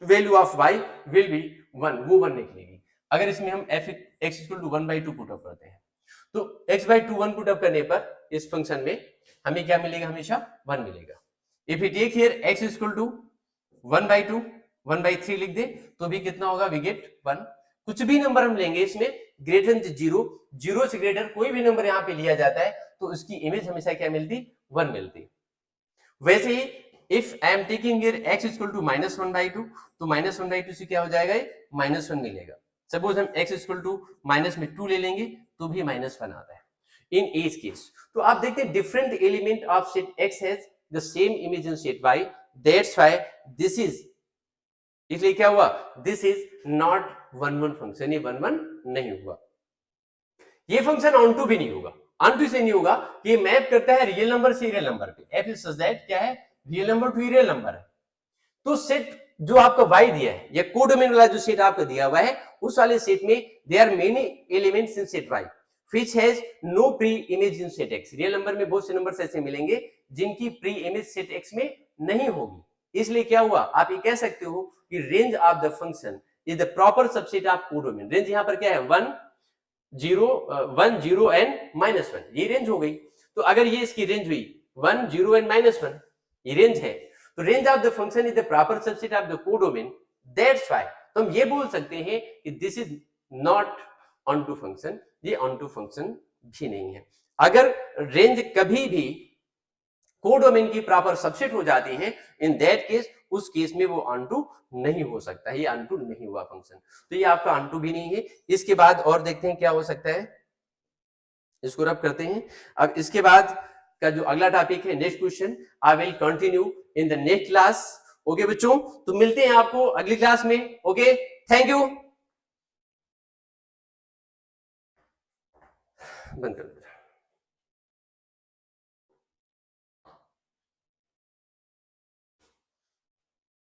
value of y will be 1, वो 1 निकलेगी। अगर इसमें हम x equal to 1/2 put up करते हैं, तो x/2 1 पुट अप करने पर इस फंक्शन में हमें क्या मिलेगा, हमेशा 1 मिलेगा। If we take here x equal to 1/2 1/3 लिख दे तो भी कितना होगा, वी गेट 1। कुछ भी नंबर हम लेंगे इसमें ग्रेटर देन 0, 0 से ग्रेटर कोई भी नंबर यहाँ पे लिया जाता है तो उसकी इमेज हमेशा क्या मिलती, 1 मिलती। वैसे ही if I am taking here x equal to -1/2, तो -1/2 से क्या हो जाएगा, -1 मिलेगा। सपोज हम x इक्वल टू माइनस में 2 ले लेंगे तो भी -1 आता है इन एज केस। तो आप देखते हैं different element of set x has the same image in set y, that's why this is, इसलिए क्या हुआ, दिस इज नॉट 1 1 फंक्शन, ये 1 1 नहीं हुआ। ये फंक्शन ऑन टू भी नहीं होगा, ऑन टू से नहीं होगा, ये मैप करता है रियल नंबर से रियल नंबर पे। f इज सच दैट क्या है, real number to real number है। तो सेट जो आपका y दिया है, ये कोडोमेन वाला जो सेट आपको दिया हुआ है, उस वाले सेट में there are many elements in set y which has no pre image in set x। Real number में बहुत से नंबर्स ऐसे मिलेंगे जिनकी प्री इमेज सेट x में नहीं होगी। इसलिए क्या हुआ, आप ये कह सकते हो कि range of the function is the proper subset of codomain. Range यहाँ पर क्या है 1 0 एंड -1, ये रेंज हो गई। तो अगर ये इसकी रेंज हुई 1 0 एंड -1, ये रेंज है, तो range of the function is the proper subset of the codomain, that's why. तो हम ये बोल सकते हैं कि this is not onto function, ये ऑन टू फंक्शन भी नहीं है। अगर रेंज कभी भी कोडोमेन की प्रॉपर सबसेट हो जाती है, इन दैट केस उस केस में वो ऑन टू नहीं हो सकता, ये ऑन टू नहीं हुआ फंक्शन, तो ये आपका ऑन टू भी नहीं है। इसके बाद और देखते हैं क्या हो सकता है, इसको रब करते हैं। अब इसके बाद का जो अगला टॉपिक है next question, I will continue in the next class. Okay बच्चों, तो मिलते हैं आपको अगली क्लास में। Okay, thank you. बंद कर दो।